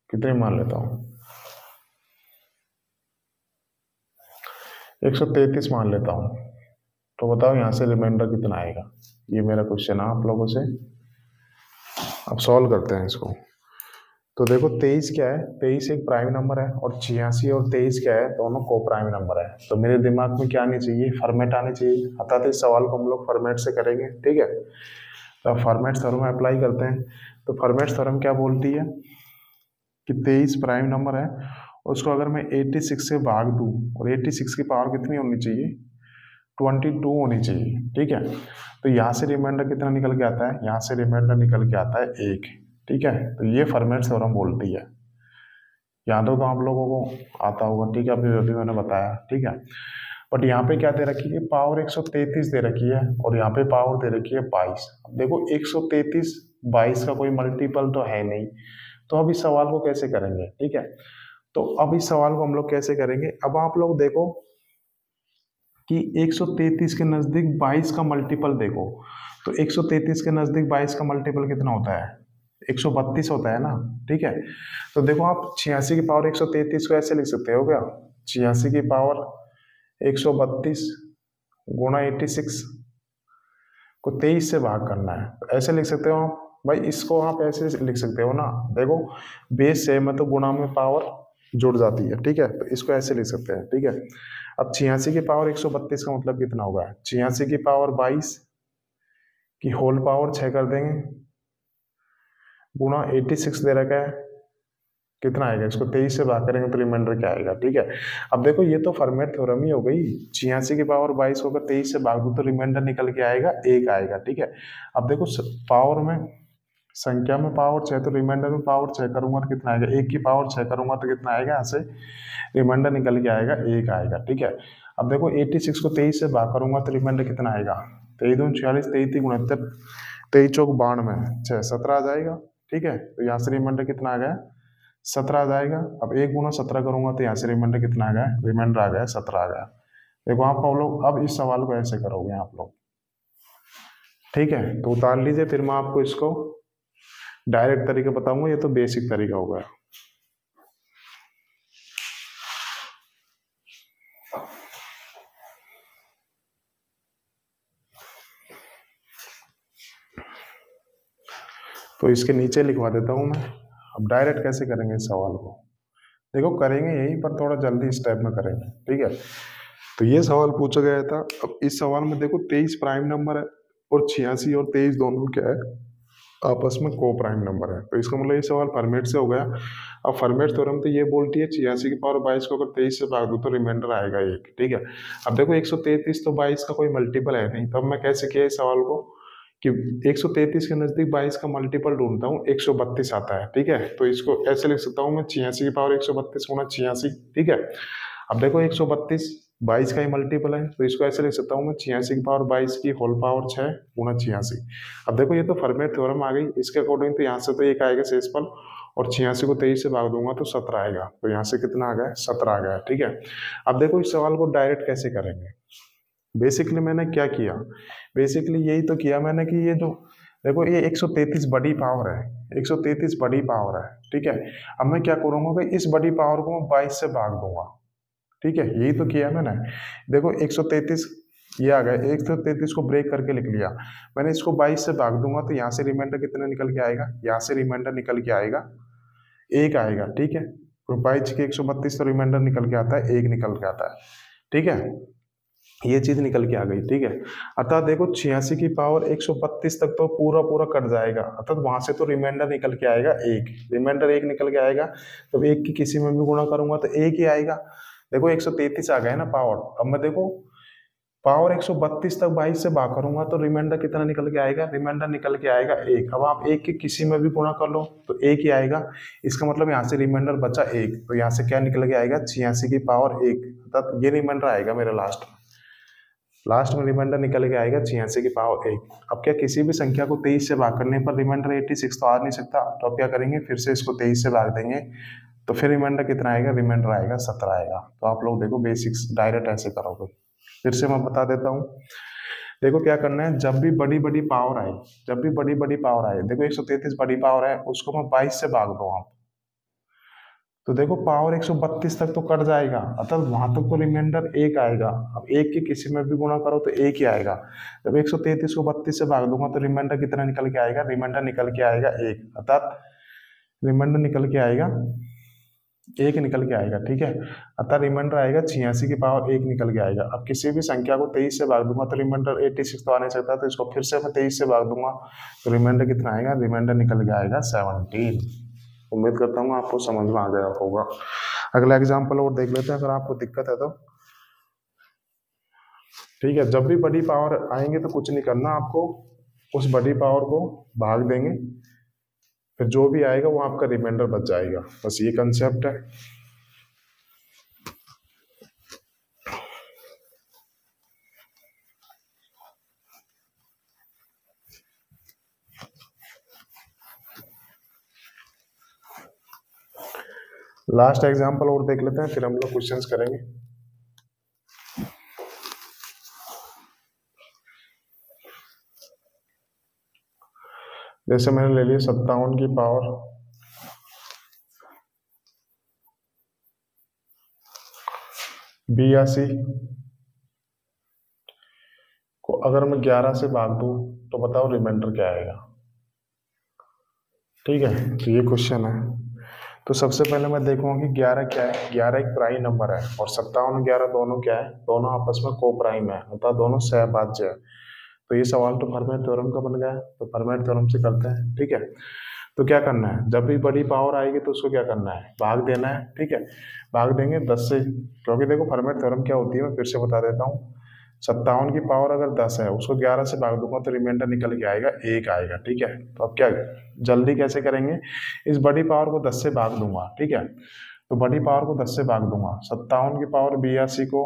कितने मान लेता हूं, 133 मान लेता हूं। तो बताओ यहाँ से रिमाइंडर कितना आएगा। ये मेरा क्वेश्चन है आप लोगों से। अब सॉल्व करते हैं इसको। तो देखो 23 क्या है, 23 एक प्राइम नंबर है और 86 और 23 क्या है, दोनों को प्राइम नंबर है। तो मेरे दिमाग में क्या आनी चाहिए, फॉर्मेट आनी चाहिए। अर्थात इस सवाल को हम लोग फॉर्मेट से करेंगे। ठीक है, तो फॉर्मेट थ्योरम अप्लाई करते हैं। तो फॉर्मेट थ्योरम क्या बोलती है कि 23 प्राइम नंबर है, उसको अगर मैं 86 से भाग दूं, और 86 की पावर कितनी होनी चाहिए, 22 होनी चाहिए। ठीक है, तो यहाँ से रिमाइंडर कितना निकल के आता है, यहाँ से रिमाइंडर निकल के आता है 1। ठीक है, तो ये फॉर्मेट थ्योरम बोलती है। याद हो तो आप लोगों को आता होगा। ठीक है, अभी मैंने बताया। ठीक है, बट यहाँ पे क्या दे रखी है, पावर 133 दे रखी है और यहाँ पे पावर दे रखी है 22। अब देखो 133 22 का कोई मल्टीपल तो है नहीं, तो अब इस सवाल को कैसे करेंगे। ठीक है, तो अब इस सवाल को हम लोग कैसे करेंगे, अब आप लोग देखो कि 133 के नजदीक 22 का मल्टीपल देखो, तो 133 के नजदीक 22 का मल्टीपल कितना होता है, 132 होता है ना। ठीक है, तो देखो आप 86 की पावर 133 को ऐसे लिख सकते हो क्या, 86 की पावर 132 गुणा 86 को 23 से भाग करना है, तो ऐसे लिख सकते हो आप भाई। इसको आप ऐसे लिख सकते हो ना, देखो बेस सेम है तो गुणा में पावर जुड़ जाती है। ठीक है, तो इसको ऐसे लिख सकते हैं। ठीक है, अब 86 की पावर 132 का मतलब कितना होगा, 86 की पावर 22 की होल पावर 6 कर देंगे गुणा 86 दे रखा है, कितना आएगा, इसको 23 से भाग करेंगे तो रिमाइंडर क्या आएगा। ठीक है, अब देखो ये तो फॉर्मेट थ्योरम ही हो गई। 86 की पावर 22 को अगर 23 से भाग दूं तो रिमाइंडर निकल के आएगा 1 आएगा। ठीक है, अब देखो पावर में, संख्या में पावर 6, तो रिमाइंडर में पावर 6 करूंगा तो कितना आएगा, 1 की पावर 6 करूंगा तो कितना आएगा, यहाँ से रिमाइंडर निकल के आएगा 1 आएगा। ठीक है, अब देखो 86 को 23 से भाग करूंगा तो रिमाइंडर कितना आएगा, 23 दूनी 46, 23 गुणहत्तर, 23 चौक 92, 6 17 आ जाएगा। ठीक है, तो यहाँ से रिमाइंडर कितना आ गया, 17 आ जाएगा। अब 1 गुना 17 करूंगा तो यहाँ से रिमाइंडर कितना आ गया, रिमाइंडर आ गया 17 आ गया। देखो आप लोग अब इस सवाल को ऐसे करोगे आप लोग। ठीक है, तो उतार लीजिए, फिर मैं आपको इसको डायरेक्ट तरीका बताऊंगा। ये तो बेसिक तरीका होगा। तो इसके नीचे लिखवा देता हूं मैं। अब डायरेक्ट कैसे करेंगे इस सवाल को, देखो करेंगे यही, पर थोड़ा जल्दी स्टेप में करेंगे। ठीक है, तो ये सवाल पूछा गया था। अब इस सवाल में देखो 23 प्राइम नंबर है और 86 और 23 दोनों क्या है, आपस में को प्राइम नंबर है। तो इसका मतलब ये सवाल फॉर्मेट से हो गया। अब फॉर्मेट थ्योरम तो ये बोलती है 86 की पावर 22 को अगर 23 से भाग दो तो रिमाइंडर आएगा 1। ठीक है, अब देखो 133 तो 22 का कोई मल्टीपल है नहीं, तब मैं कैसे किया इस सवाल को कि 133 के नजदीक 22 का मल्टीपल ढूंढता हूँ, 132 आता है। ठीक है, तो इसको ऐसे लिख सकता हूँ मैं, 86 की पावर 132 गुणा 86। ठीक है, अब देखो 132 22 का ही मल्टीपल है, तो इसको ऐसे लिख सकता हूँ मैं 86 की पावर 22 की होल पावर 6 गुणा 86। अब देखो ये तो फर्मी थ्योरम आ गई, इसके अकॉर्डिंग तो यहाँ से तो एक आएगा शेषफल, और 86 को 23 से भाग दूंगा तो 17 आएगा, तो यहाँ से कितना आ गया, 17 आ गया। ठीक है, अब देखो इस सवाल को डायरेक्ट कैसे करेंगे। बेसिकली मैंने क्या किया, बेसिकली यही तो किया मैंने कि ये जो देखो ये 133 बड़ी पावर है, 133 बड़ी पावर है। ठीक है, अब मैं क्या करूंगा कि इस बड़ी पावर को मैं 22 से भाग दूंगा। ठीक है, यही तो किया मैंने। देखो 133 ये आ गया, 133 को ब्रेक करके लिख लिया मैंने, इसको 22 से भाग दूंगा तो यहाँ से रिमाइंडर कितना निकल के आएगा, यहाँ से रिमाइंडर निकल के आएगा 1 आएगा। ठीक है, तो 22 के 132 तो रिमाइंडर निकल के आता है 1 निकल के आता है। ठीक है, ये चीज निकल के आ गई। ठीक है, अर्थात देखो 86 की पावर 132 तक तो पूरा पूरा कट जाएगा, अर्थात वहां से तो रिमाइंडर निकल के आएगा 1, रिमाइंडर 1 निकल के आएगा, तो 1 की किसी में भी गुणा करूंगा तो 1 ही आएगा। देखो 133 आ गया ना पावर, अब मैं देखो पावर 132 तक 22 से भाग करूंगा तो रिमाइंडर कितना निकल के आएगा, रिमाइंडर निकल के आएगा 1। अब आप 1 की किसी में भी गुणा कर लो तो 1 ही आएगा, इसका मतलब यहाँ से रिमाइंडर बचा 1, तो यहाँ से क्या निकल के आएगा 86 की पावर 1, अर्थात ये रिमाइंडर आएगा मेरा लास्ट में रिमाइंडर निकल के आएगा 86 की पावर 1। अब क्या किसी भी संख्या को 23 से भाग करने पर रिमाइंडर 86 तो आ नहीं सकता, तो अब क्या करेंगे फिर से इसको 23 से भाग देंगे, तो फिर रिमाइंडर कितना आएगा, रिमाइंडर आएगा 17 आएगा। तो आप लोग देखो बेसिक्स डायरेक्ट ऐसे करोगे। फिर से मैं बता देता हूँ, देखो क्या करना है, जब भी बड़ी बड़ी पावर आए, जब भी बड़ी बड़ी पावर आए, देखो 133 बड़ी पावर है, उसको मैं 22 से भाग दूँ आप, तो देखो पावर 132 तक तो कट जाएगा, अतः वहां तक तो रिमाइंडर 1 आएगा। अब 1 की किसी में भी गुणा करो तो 1 ही आएगा। जब 133 को 32 से भाग दूंगा तो रिमाइंडर कितना निकल के आएगा, रिमाइंडर निकल के आएगा 1, अर्थात रिमाइंडर निकल के आएगा 1 निकल के आएगा। ठीक है, अतः रिमाइंडर आएगा 86 की पावर 1 निकल के आएगा। अब किसी भी संख्या को 23 से भाग दूंगा तो रिमाइंडर 86 तो आ नहीं सकता, तो इसको फिर से मैं 23 से भाग दूंगा तो रिमाइंडर कितना आएगा, रिमाइंडर निकल के आएगा 17। उम्मीद करता हूँ आपको समझ में आ गया होगा। अगला एग्जाम्पल और देख लेते हैं अगर आपको दिक्कत है तो। ठीक है, जब भी बड़ी पावर आएंगे तो कुछ नहीं करना आपको, उस बड़ी पावर को भाग देंगे, फिर जो भी आएगा वो आपका रिमाइंडर बच जाएगा, बस ये कंसेप्ट है। लास्ट एग्जाम्पल और देख लेते हैं, फिर हम लोग क्वेश्चंस करेंगे। जैसे मैंने ले लिया 57 की पावर 82 को अगर मैं 11 से भाग दूं तो बताओ रिमाइंडर क्या आएगा। ठीक है, तो ये क्वेश्चन है। तो सबसे पहले मैं देखूंगा कि 11 क्या है, 11 एक प्राइम नंबर है, और 57 11 दोनों क्या है, दोनों आपस में को प्राइम है, अर्थात दोनों सहभाज्य है। तो ये सवाल तो फर्मी थ्योरम का बन गया है, तो फर्मी थ्योरम से करते हैं। ठीक है, तो क्या करना है, जब भी बड़ी पावर आएगी तो उसको क्या करना है, भाग देना है। ठीक है, भाग देंगे 10 से, क्योंकि देखो फर्मी थ्योरम क्या होती है मैं फिर से बता देता हूँ। 57 की पावर अगर 10 है, उसको 11 से भाग दूंगा तो रिमाइंडर निकल के आएगा 1 आएगा। ठीक है, तो अब क्या जल्दी कैसे करेंगे, इस बड़ी पावर को 10 से भाग दूंगा। ठीक है, तो बड़ी पावर को 10 से भाग दूंगा, 57 की पावर 82 को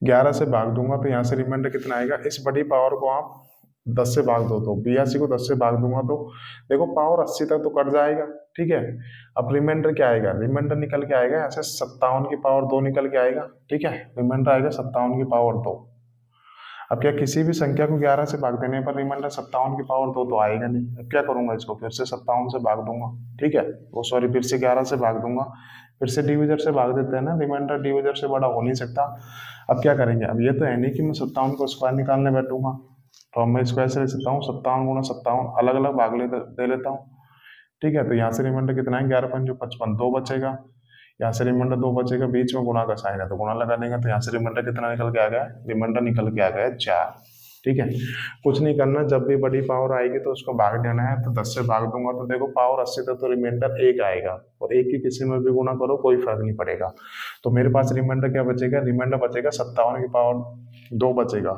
11 से भाग दूंगा तो यहाँ से रिमाइंडर कितना आएगा, इस बड़ी पावर को आप 10 से भाग दो तो 82 को 10 से भाग दूंगा तो देखो पावर 80 तक तो कट जाएगा। ठीक है, अब रिमाइंडर क्या आएगा, रिमाइंडर निकल के आएगा ऐसे 57 की पावर 2 निकल के आएगा। ठीक है, रिमाइंडर आएगा 57 की पावर 2। अब क्या किसी भी संख्या को 11 से भाग देने पर रिमाइंडर 57 की पावर 2 तो आएगा नहीं। अब क्या करूंगा, इसको फिर से 57 से भाग दूंगा। ठीक है, वो सॉरी फिर से 11 से भाग दूंगा, फिर से डिविजर से भाग देते हैं ना, रिमाइंडर डिविजर से बड़ा हो नहीं सकता। अब क्या करेंगे, अब ये तो है नहीं कि मैं 57 को स्क्वायर निकालने बैठूंगा, तो अब मैं इसको ऐसे लिख सकता हूँ 57 गुणा 57, अलग अलग भाग दे लेता हूँ। ठीक है, तो यहाँ से रिमाइंडर कितना है, 11 5 55, 2 बचेगा, यहाँ से रिमाइंडर 2 बचेगा, बीच में गुणा का साइन है तो गुणा लगा देंगे, तो यहाँ से रिमाइंडर कितना निकल के आ गया, रिमाइंडर निकल के आ गया 4। ठीक है, कुछ नहीं करना, जब भी बड़ी पावर आएगी तो उसको भाग देना है, तो 10 से भाग दूंगा तो देखो पावर 80 तक तो रिमाइंडर 1 आएगा, और 1 की किसी में भी गुणा करो कोई फर्क नहीं पड़ेगा। तो मेरे पास रिमाइंडर क्या बचेगा, रिमाइंडर बचेगा 57 की पावर 2 बचेगा।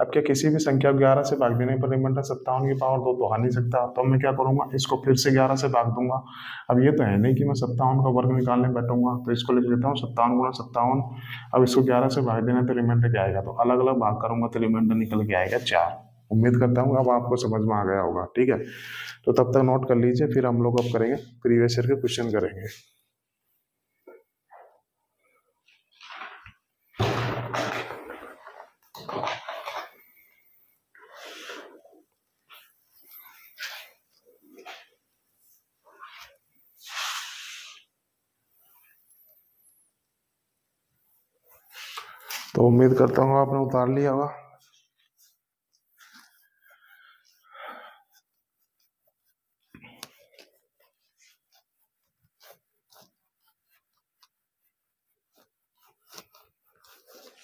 अब क्या किसी भी संख्या को 11 से भाग देने पर रिमाइंडर 57 की पावर 2 तो आ नहीं सकता, तो मैं क्या करूंगा, इसको फिर से 11 से भाग दूंगा। अब ये तो है नहीं कि मैं 57 का वर्ग निकालने बैठूंगा, तो इसको लिख लेता हूँ 57 गुणा 57। अब इसको 11 से भाग देना तो रिमाइंडर क्या आएगा, तो अलग अलग भाग करूंगा तो रिमाइंडर निकल के आएगा 4। उम्मीद करता हूँ अब आपको समझ में आ गया होगा। ठीक है, तो तब तक नोट कर लीजिए, फिर हम लोग अब करेंगे प्रीवियस ईयर के क्वेश्चन करेंगे। तो उम्मीद करता हूँ आपने उतार लिया होगा।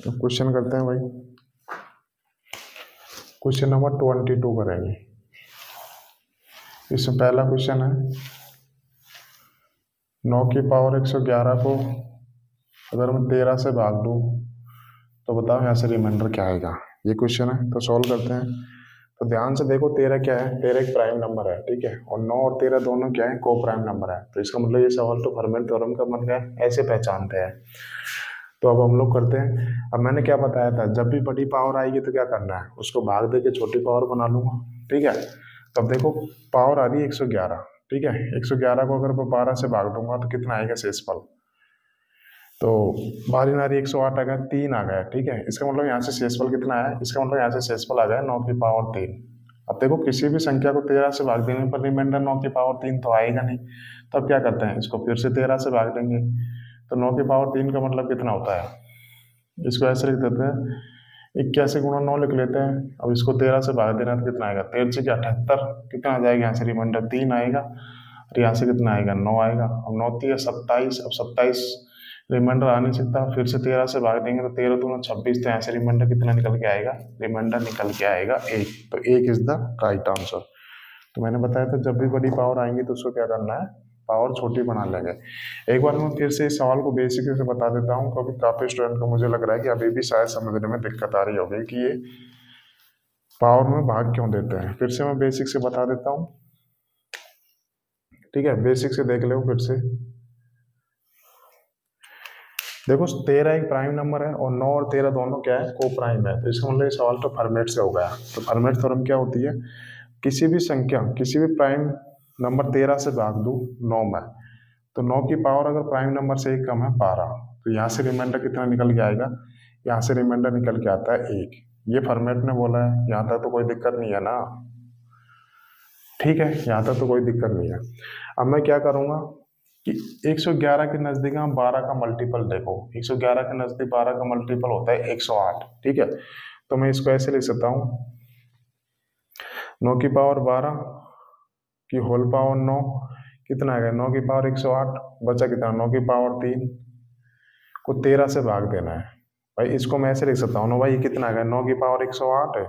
क्वेश्चन करते हैं भाई, क्वेश्चन नंबर 22 करेंगे। इसमें पहला क्वेश्चन है 9 की पावर 111 को अगर मैं 13 से भाग दूं तो बताओ यहाँ से रिमाइंडर क्या आएगा। ये क्वेश्चन है, तो सॉल्व करते हैं। तो ध्यान से देखो, 13 क्या है, 13 एक प्राइम नंबर है, ठीक है, और 9 और 13 दोनों क्या है, को प्राइम नंबर है। तो इसका मतलब ये सवाल तो फर्मेट थ्योरम का बन गया, ऐसे पहचानते हैं। तो अब हम लोग करते हैं। अब मैंने क्या बताया था, जब भी बड़ी पावर आएगी तो क्या करना है, उसको भाग दे के छोटी पावर बना लूंगा। ठीक है, तो अब देखो पावर आ रही है 111, ठीक है, 111 को अगर मैं 12 से भाग दूंगा तो कितना आएगा शेषफल, तो बारी नारी 108 आ गया, 3 आ गया। ठीक है, इसका मतलब यहाँ से शेषफल कितना आया, इसका मतलब यहाँ से शेषफल आ गया 9 की पावर 3। अब देखो किसी भी संख्या को 13 से भाग देने पर रिमाइंडर 9 की पावर 3 तो आएगा नहीं, तो अब क्या करते हैं, इसको फिर से 13 से भाग देंगे। तो 9 की पावर 3 का मतलब कितना होता है, इसको ऐसे लिख देते हैं 81 गुणा 9 लिख लेते हैं। अब इसको 13 से भाग देना तो कितना आएगा, 13 से 78, कितना आ जाएगा यहाँ से रिमाइंडर 3 आएगा, और यहाँ से कितना आएगा 9 आएगा। अब 9 3 27, अब 27 रिमाइंडर आ नहीं सकता, फिर से 13 से भाग देंगे तो 13 दूना 26, तो यहाँ से रिमाइंडर कितना निकल के आएगा, रिमाइंडर निकल के आएगा 1। तो 1 इज द राइट आंसर। तो मैंने बताया था जब भी बड़ी पावर आएंगी तो उसको क्या करना है, पावर छोटी बना लेंगे। एक बार मैं फिर से इस सवाल को बेसिक से बता देता हूँ, क्योंकि काफी स्टूडेंट को मुझे लग रहा है कि अभी भी शायद समझने में दिक्कत आ रही होगी कि ये पावर में भाग क्यों देते हैं। फिर से मैं बेसिक से बता देता हूँ, ठीक है, बेसिक से देख लो फिर से। देखो 13 एक प्राइम नंबर है और 9 और 13 दोनों क्या है, को प्राइम है, तो इसका मतलब ये सवाल तो फॉर्मेट से हो गया। तो फॉर्मेट थ्योरम क्या होती है, किसी भी संख्या किसी भी प्राइम नंबर 13 से भाग दूं 9 में, तो 9 की पावर अगर प्राइम नंबर से एक कम है 12, तो यहाँ से रिमाइंडर कितना निकल के आएगा, यहाँ से रिमाइंडर निकल के आता है 1। ये फॉर्मेट ने बोला है, यहाँ तक तो कोई दिक्कत नहीं है ना, ठीक है, यहाँ तक तो कोई दिक्कत नहीं है। अब मैं क्या करूँगा कि 111 के नज़दीक हम 12 का मल्टीपल देखो, 111 के नज़दीक 12 का मल्टीपल होता है 108, ठीक है, तो मैं इसको ऐसे लिख सकता हूँ 9 की पावर 12 की होल पावर 9, कितना आएगा 9 की पावर 108, बचा कितना 9 की पावर 3 को 13 से भाग देना है। भाई इसको मैं ऐसे लिख सकता हूँ ना भाई, कितना आएगा 9 की पावर 108 है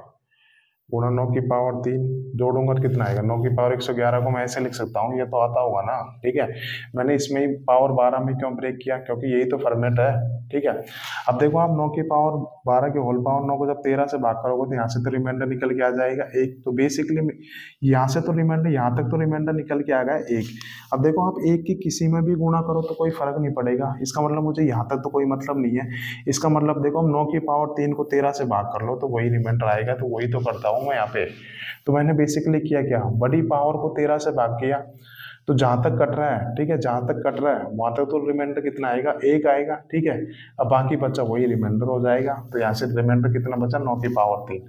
गुणा 9 की पावर 3, जोड़ूंगा तो कितना आएगा 9 की पावर 111 को मैं ऐसे लिख सकता हूँ, ये तो आता होगा ना। ठीक है, मैंने इसमें ही पावर 12 में क्यों ब्रेक किया, क्योंकि यही तो फॉर्मेट है। ठीक है, अब देखो आप 9 की पावर 12 की होल पावर 9 को जब 13 से भाग करोगे तो यहाँ से तो रिमाइंडर निकल के आ जाएगा 1, तो बेसिकली यहाँ से तो रिमाइंडर, यहाँ तक तो रिमाइंडर निकल के आ गया 1। अब देखो आप 1 की किसी में भी गुणा करो तो कोई फर्क नहीं पड़ेगा, इसका मतलब मुझे यहाँ तक तो कोई मतलब नहीं है। इसका मतलब देखो हम 9 की पावर 3 को 13 से भाग कर लो तो वही रिमाइंडर आएगा, तो वही तो करता हूँ मैं यहाँ पे। तो मैंने बेसिकली किया क्या, बड़ी पावर को 13 से भाग किया, तो जहां तक कट रहा है, ठीक है, जहां तक कट रहा है वहां तक तो रिमाइंडर कितना आएगा 1 आएगा। ठीक है, अब बाकी बचा वही रिमाइंडर हो जाएगा, तो यहाँ से रिमाइंडर कितना बचा 9 की पावर 3।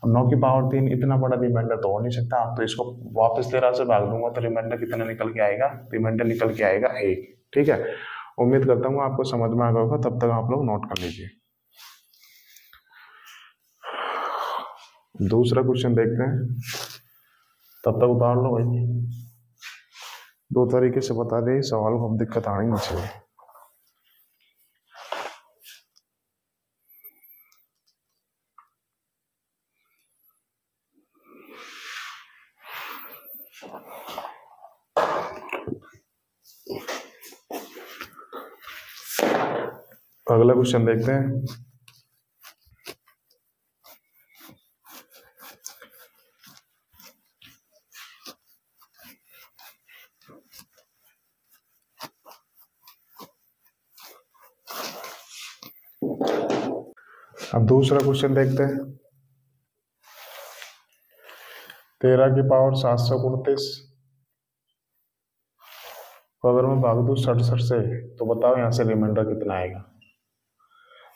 अब 9 की पावर 3 इतना बड़ा रिमाइंडर तो हो नहीं सकता, तो इसको वापस 13 से भाग दूंगा तो रिमाइंडर कितना निकल के आएगा, रिमाइंडर निकल के आएगा 1। ठीक है, उम्मीद करता हूँ आपको समझ में आ गया होगा, तब तक आप लोग नोट कर लीजिए। दूसरा क्वेश्चन देखते हैं, तब तक उतार लो भाई, 2 तरीके से बता दे, सवाल को दिक्कत आनी नहीं चाहिए। अगला क्वेश्चन देखते हैं, अब दूसरा क्वेश्चन देखते हैं। 13 की पावर 729 तो अगर मैं भाग दूं 67 से तो बताओ यहाँ से रिमाइंडर कितना आएगा।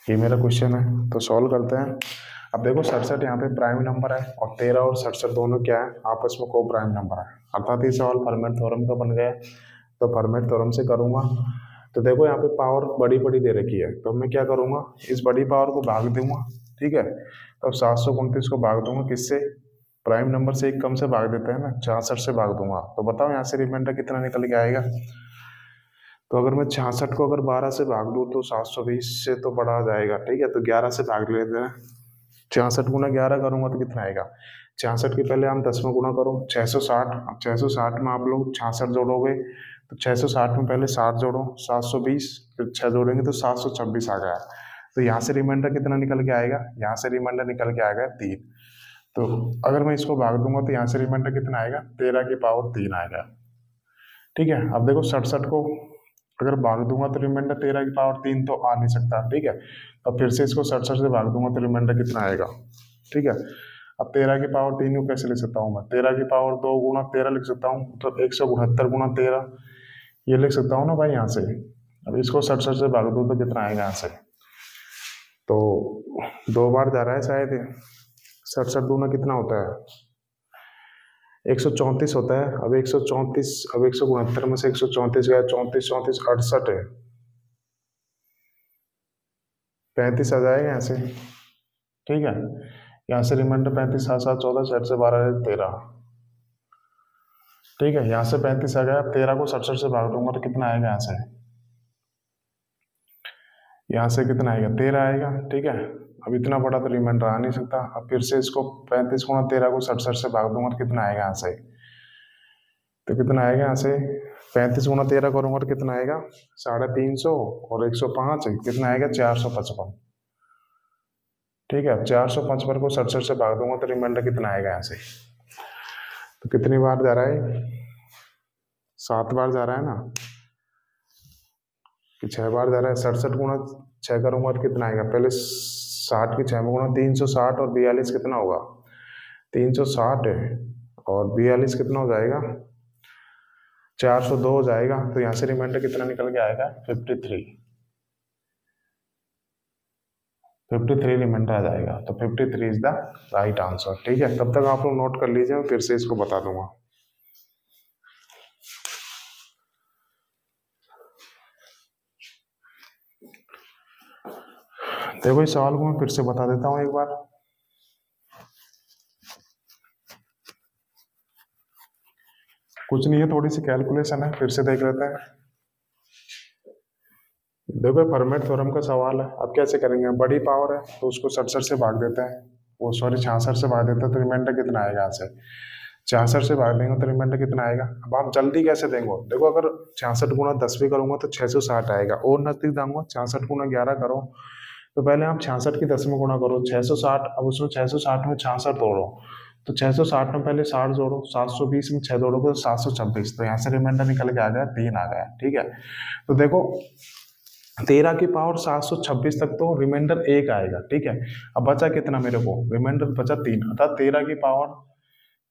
ये मेरा क्वेश्चन है, तो सॉल्व करते हैं। अब देखो 67 यहाँ पे प्राइम नंबर है और 13 और 67 दोनों क्या है, आपस में को प्राइम नंबर है, अर्थात ये सवाल फर्मेट थ्योरम का बन गया। तो फर्मेट थ्योरम से करूंगा। तो देखो यहाँ पे पावर बड़ी बड़ी दे रखी है, तो मैं क्या करूंगा, इस बड़ी पावर को भाग दूंगा। ठीक है, तो 729 को भाग दूंगा किससे, प्राइम नंबर से एक कम से भाग देते हैं ना, 66 से भाग दूंगा। तो बताओ यहाँ से रिमाइंडर कितना निकल के आएगा। तो अगर मैं 66 को अगर 12 से भाग दूँ तो 720 से तो बड़ा आ जाएगा। ठीक है, तो 11 से भाग लेते हैं। 66 गुना 11 करूंगा तो कितना आएगा, 66 के पहले हम 10 में गुना करो 660। अब 660 में आप लोग 66 जोड़ोगे तो 660 में पहले 7 जोड़ो 720, फिर 6 जोड़ेंगे तो 726 आ गया। तो यहाँ से रिमाइंडर कितना निकल के आएगा, यहाँ से रिमाइंडर निकल के आएगा 3। तो अगर मैं इसको भाग दूंगा तो यहाँ से रिमाइंडर कितना आएगा, 13 की पावर 3 आएगा। ठीक है, अब देखो 67 को अगर भाग दूंगा तो रिमाइंडर 13 की पावर 3 तो आ नहीं सकता। ठीक है, अब फिर से इसको 67 से भाग दूंगा तो रिमाइंडर कितना आएगा। ठीक है, अब 13 की पावर 3 को कैसे लिख सकता हूँ मैं, 13 की पावर 2 गुना 13 लिख सकता हूँ, तो 169 गुना 13 ये लिख सकता हूँ ना भाई यहाँ से। अब इसको 67 से भाग दूँ तो कितना आएगा यहाँ से, तो 2 बार जा रहा है शायद। 67 दूना कितना होता है, 134 होता है। अब 134, अब 169 में से 134 गया, 34 34 68 है, 35 आ जाएगा यहाँ से। ठीक है, यहाँ से रिमाइंडर 35, 7 7 14, 7 से 12 13। ठीक है, यहाँ से 35 आ गया। 13 को 67 से भाग दूंगा तो कितना आएगा यहाँ से, यहाँ से कितना आएगा 13 आएगा। ठीक है, अब इतना बड़ा तो रिमाइंडर आ नहीं सकता। अब फिर से इसको 35 गुना 13 को 67 से भाग दूंगा तो कितना आएगा यहाँ से, तो कितना आएगा यहाँ से 35 गुना 13 करूंगा तो कितना आएगा 350 और 105 कितना आएगा 455। ठीक है, अब 455 को 67 से भाग दूंगा तो रिमाइंडर कितना आएगा यहाँ से, तो कितनी बार जा रहा है, 7 बार जा रहा है ना, कि 6 बार जा रहा है। 67 गुना 6 करूंगा तो कितना आएगा, पहले 60 की 6 में गुना 360 और 42 कितना होगा, 360 है और 42 कितना हो जाएगा 402 हो जाएगा। तो यहाँ से रिमाइंडर कितना निकल के आएगा 53 रिमाइंडर आ जाएगा। तो 53 इज द राइट आंसर। ठीक है, तब तक आप लोग नोट कर लीजिए, फिर से इसको बता दूंगा। देखो इस सवाल को मैं फिर से बता देता हूँ एक बार। कुछ नहीं है, थोड़ी सी कैलकुलेशन है, फिर से देख लेते हैं। देखो फर्मेट थ्योरम का सवाल है। अब कैसे करेंगे, बड़ी पावर है तो उसको 67 से भाग देते हैं, वो सॉरी 66 से भाग देते हैं, तो रिमाइंडर कितना आएगा यहाँ से, 66 से भाग देंगे तो रिमाइंडर कितना आएगा। अब आप जल्दी कैसे देंगे, देखो अगर 66 गुना 10 भी करूंगा तो 660 आएगा, और नजदीक जाऊंगा 66 गुना 11 करो तो पहले आप 66 की 10 में गुना करो 660। अब उसमें 660 में 66 तोड़ो तो 660 में पहले 60 जोड़ो, 720 में 6 जोड़ोगे तो 726। तो यहाँ से रिमाइंडर निकल के आ गया 3 आ गया। ठीक है, तो देखो 13 की पावर 726 तक तो रिमाइंडर 1 आएगा। ठीक है, अब बचा कितना मेरे को, रिमाइंडर बचा 3, अर्थात 13 की पावर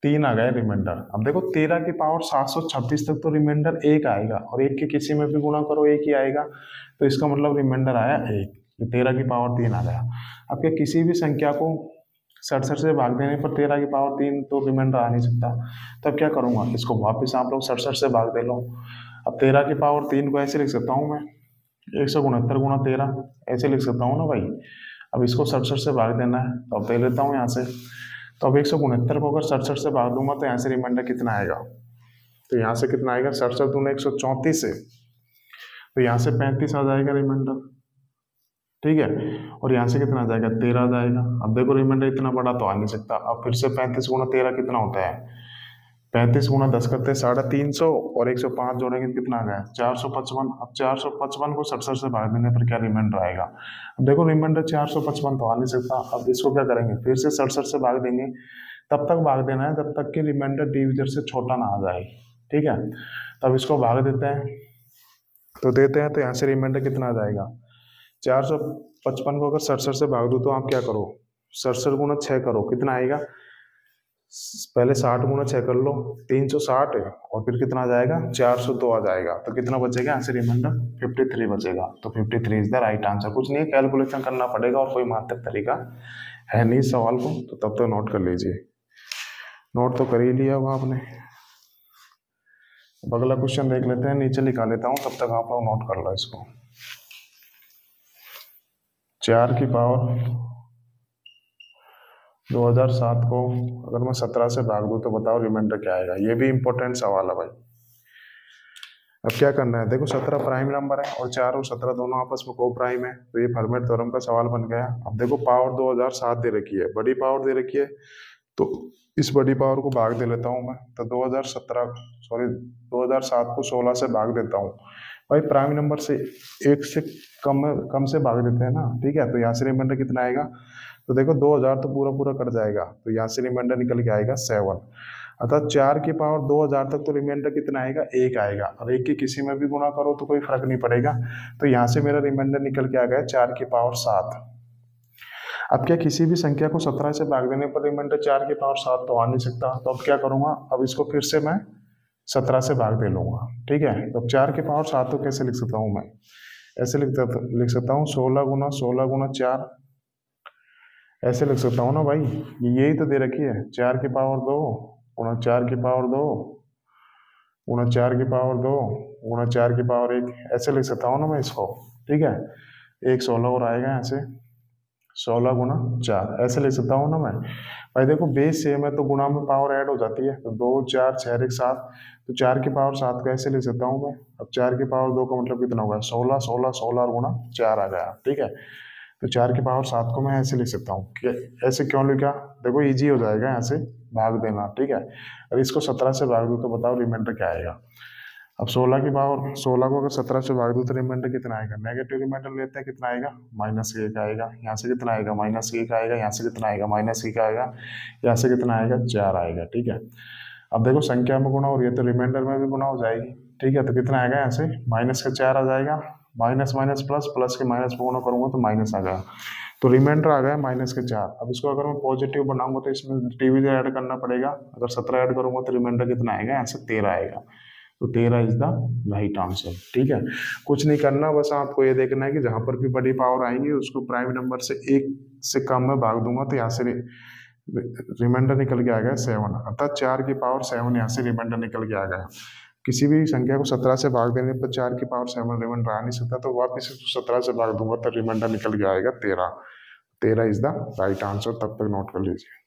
3 आ गया रिमाइंडर। अब देखो 13 की पावर 726 तक तो रिमाइंडर 1 आएगा, और 1 के किसी में भी गुणा करो 1 ही आएगा, तो इसका मतलब रिमाइंडर आया 1। 13 की पावर 3 आ गया। अब क्या किसी भी संख्या को 67 से भाग देने पर 13 की पावर 3 तो रिमाइंडर आ नहीं सकता, तब क्या करूंगा, इसको वापस आप लोग 67 से भाग दे लो। अब 13 की पावर 3 को ऐसे लिख सकता हूँ मैं, 169 गुना 13 ऐसे लिख सकता हूँ ना भाई। अब इसको 67 से भाग देना है, तो अब दे लेता हूँ यहाँ से। तो अब 169 को अगर 67 से भाग दूंगा तो यहाँ से रिमाइंडर कितना आएगा, तो यहाँ से कितना आएगा 67 दूना 134 से, तो यहाँ से 35 आ जाएगा रिमाइंडर। ठीक है, और यहाँ से कितना आ जाएगा 13 आ जाएगा। अब देखो रिमाइंडर इतना बड़ा तो आ नहीं सकता। अब फिर से 35 गुना 13 कितना होता है, 35 गुना 10 करते हैं 350, और 105 जोड़ेंगे तो कितना आ गया 455। अब 455 को 67 से भाग देने पर क्या रिमाइंडर आएगा, अब देखो रिमाइंडर 455 तो आ नहीं सकता। अब इसको क्या करेंगे, फिर से 67 से भाग देंगे, तब तक भाग देना है जब तक कि रिमाइंडर डिविजर से छोटा ना आ जाए। ठीक है, तब इसको भाग देते हैं, तो देते हैं तो यहाँ से रिमाइंडर कितना आ जाएगा 455 को अगर 67 से भाग दो तो आप क्या करो, 67 गुना 6 करो, कितना आएगा, पहले 60 गुना 6 कर लो, 360 है, और फिर कितना आ जाएगा, 402 आ जाएगा। तो कितना बचेगा आंसर, रिमाइंडर 53 बचेगा। तो 53 इज द राइट आंसर। कुछ नहीं है, कैलकुलेशन करना पड़ेगा और कोई मात्र तरीका है नहीं सवाल को, तो तब तक नोट कर लीजिए। नोट तो कर ही लिया होगा आपने। अब अगला क्वेश्चन देख लेते हैं, नीचे लिखा लेता हूँ, तब तक आप लोग नोट कर लो इसको। 4 की पावर 2007 को अगर मैं 17 से भाग दूं तो बताओ रिमाइंडर क्या आएगा। ये भी इंपॉर्टेंट सवाल है भाई। अब क्या करना है, देखो 17 प्राइम नंबर है और 4 और 17 दोनों आपस में को प्राइम है, तो ये फर्मेट थ्योरम का सवाल बन गया। अब देखो पावर 2007 दे रखी है, बड़ी पावर दे रखी है, तो इस बड़ी पावर को भाग दे लेता हूँ मैं। तो 2007 को 16 से भाग देता हूँ। भाई प्राइम नंबर से एक से कम से भाग देते हैं ना, ठीक है। तो यहाँ से रिमाइंडर कितना आएगा, तो देखो 2000 तो पूरा पूरा कट जाएगा, तो यहाँ से रिमाइंडर निकल के आएगा 7। अर्थात 4 की पावर 2000 तक तो रिमाइंडर कितना आएगा, 1 आएगा, और 1 की किसी में भी गुणा करो तो कोई फर्क नहीं पड़ेगा। तो यहाँ से मेरा रिमाइंडर निकल के आ गया 4 की पावर 7। अब क्या किसी भी संख्या को 17 से भाग देने पर रिमाइंडर 4 की पावर 7 तो आ नहीं सकता, तो अब क्या करूंगा, अब इसको फिर से मैं 17 से भाग दे लूंगा, ठीक है। तो 4 की पावर 7 को कैसे लिख सकता हूँ मैं, ऐसे लिख सकता हूँ 16 गुना 4, ऐसे लिख सकता हूँ ना भाई, यही तो दे रखी है। 4 की पावर 2 गुना 4 की पावर 2 गुना 4 की पावर 2 गुना 4 की पावर 1, ऐसे लिख सकता हूँ ना मैं इसको, ठीक है। एक 16 और आएगा ऐसे, 16 गुना 4 ऐसे लिख सकता हूँ ना मैं। भाई देखो बेस सेम है तो गुणा में पावर ऐड हो जाती है, तो 2 4 6 1 7, तो 4 की पावर 7 का ऐसे लिख सकता हूँ मैं। अब 4 की पावर 2 का मतलब कितना होगा, 16 16 16 और गुणा 4 आ गया, ठीक है। तो 4 की पावर 7 को मैं ऐसे लिख सकता हूँ। ऐसे क्यों लिखा, देखो इजी हो जाएगा यहाँ से भाग देना, ठीक है। अगर इसको 17 से भाग दो तो बताओ रिमाइंडर क्या आएगा। अब 16 की पावर 16 को अगर 17 से भाग दो तो रिमाइंडर कितना आएगा, नेगेटिव रिमाइंडर लेते हैं, कितना आएगा, -1 आएगा। यहाँ से कितना आएगा, -1 आएगा। यहाँ से कितना आएगा, -1 आएगा। यहाँ से कितना आएगा, 4 आएगा, ठीक है। अब देखो संख्या में गुणा हो रही है तो रिमाइंडर में भी गुणा हो जाएगी, ठीक है। तो कितना आएगा, यहाँ से -4 आ जाएगा, माइनस माइनस प्लस, प्लस के माइनस में गुणा करूंगा तो माइनस आ गया, तो रिमाइंडर आ गया -4। अब इसको अगर मैं पॉजिटिव बनाऊंगा तो इसमें डिवीजन ऐड करना पड़ेगा। अगर 17 ऐड करूंगा तो रिमाइंडर कितना आएगा, यहाँ से 13 आएगा। तो 13 इज द राइट आंसर, ठीक है। कुछ नहीं करना, बस आपको ये देखना है कि जहां पर भी बड़ी पावर आएंगी उसको प्राइम नंबर से 1 से कम में भाग दूंगा तो यहाँ से रिमाइंडर निकल के आ गया 7। अर्थात 4 की पावर 7 यहाँ से रिमाइंडर निकल के आ गया। किसी भी संख्या को 17 से भाग देने पर 4 की पावर 7 रिमाइंडर आ नहीं सकता, तो वापिस 17 से भाग दूंगा तो रिमाइंडर निकल के आएगा 13। 13 इज द राइट आंसर। तब तक नोट कर लीजिए।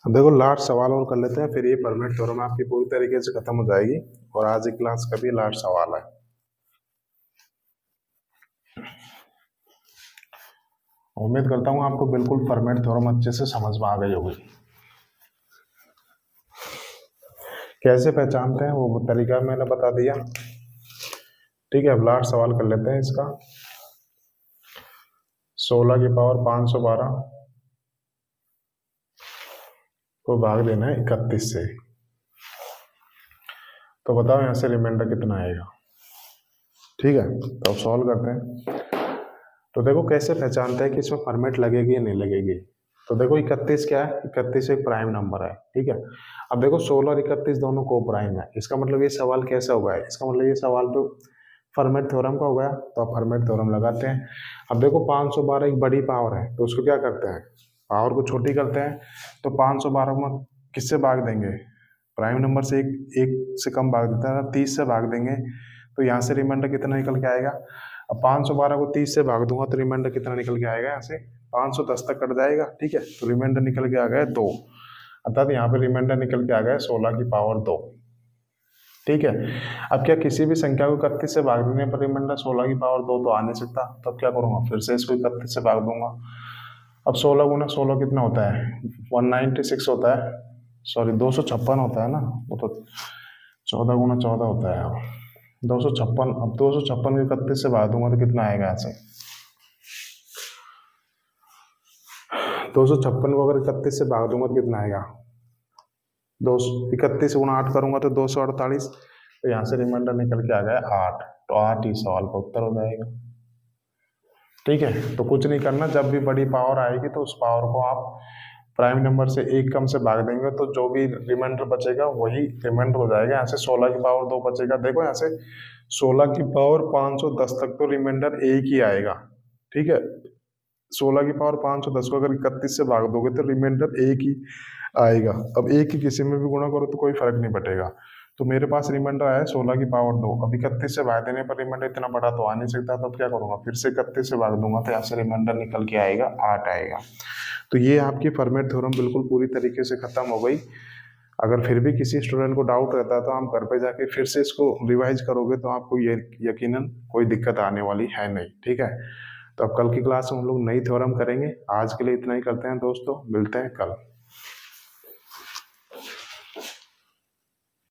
देखो लास्ट सवाल और कर लेते हैं, फिर ये परमानेंट थ्योरम आपकी पूरी तरीके से खत्म हो जाएगी और आज की क्लास का भी लास्ट सवाल है। उम्मीद करता हूँ आपको बिल्कुल परमानेंट थ्योरम अच्छे से समझ में आ गई होगी। कैसे पहचानते हैं वो तरीका मैंने बता दिया, ठीक है। अब लास्ट सवाल कर लेते हैं इसका। 16 की पावर 512 को भाग देना है 31 से, तो बताओ यहाँ से रिमाइंडर कितना आएगा, ठीक है। तो अब सॉल्व करते हैं। तो देखो कैसे पहचानते हैं कि इसमें परमिट लगेगी या नहीं लगेगी। तो देखो 31 क्या है, 31 एक प्राइम नंबर है, ठीक है। अब देखो 16 और 31 दोनों को प्राइम है, इसका मतलब ये सवाल कैसा होगा, इसका मतलब ये सवाल तो फर्मेट थ्योरम का हो गया। तो अब फर्मेट थ्योरम लगाते हैं। अब देखो 512 एक बड़ी पावर है, तो उसको क्या करते हैं, पावर को छोटी करते हैं। तो 512 में किससे भाग देंगे, प्राइम नंबर से एक से कम भाग देता है, 30 से भाग देंगे। तो यहाँ से रिमाइंडर कितना निकल के आएगा। अब 512 को 30 से भाग दूंगा तो रिमाइंडर कितना निकल के आएगा, यहाँ से 510 तक कट जाएगा, ठीक है। तो रिमाइंडर निकल के आ गया 2, अर्थात यहाँ पे रिमाइंडर निकल के आ गया 16 की पावर 2, ठीक है। अब क्या किसी भी संख्या को 31 से भाग देने पर रिमाइंडर 16 की पावर 2 तो आ नहीं सकता, तो अब क्या करूंगा, फिर से इसको 31 से भाग दूंगा। अब 16 × 16 कितना होता है? 196 होता है, सॉरी 256 होता है ना, वो तो 14 × 14 होता है। अब 256, अब 256 को 31 से भाग दूंगा तो कितना आएगा यहाँ से? 256 को अगर 31 से भाग दूंगा तो कितना आएगा? 31 × 8 करूंगा तो 248, तो यहाँ से रिमाइंडर निकल के आ गया 8, तो 8 ही सवाल का उत्तर हो जाएगा। ठीक है, तो कुछ नहीं करना, जब भी बड़ी पावर आएगी तो उस पावर को आप प्राइम नंबर से एक कम से भाग देंगे तो जो भी रिमाइंडर बचेगा वही रिमाइंडर हो जाएगा। यहाँ से 16 की पावर 2 बचेगा। देखो यहाँ से 16 की पावर 510 तक तो रिमाइंडर एक ही आएगा। ठीक है, 16 की पावर 510 को अगर 31 से भाग दोगे तो रिमाइंडर एक ही आएगा। अब एक ही किसी में भी गुणा करो तो कोई फर्क नहीं पड़ेगा। तो मेरे पास रिमाइंडर आया 16 की पावर 2, अब 31 से भाग देने पर रिमाइंडर इतना बड़ा तो आ नहीं सकता, तो अब क्या करूंगा, फिर से 31 से भाग दूंगा तो यहाँ से रिमाइंडर निकल के आएगा 8 आएगा। तो ये आपकी फर्मेट थ्योरम बिल्कुल पूरी तरीके से खत्म हो गई। अगर फिर भी किसी स्टूडेंट को डाउट रहता है तो हम घर पे जाके फिर से इसको रिवाइज करोगे तो आपको ये यकीनन कोई दिक्कत आने वाली है नहीं। ठीक है, तो अब कल की क्लास में हम लोग नई थ्योरम करेंगे। आज के लिए इतना ही करते हैं दोस्तों, मिलते हैं कल।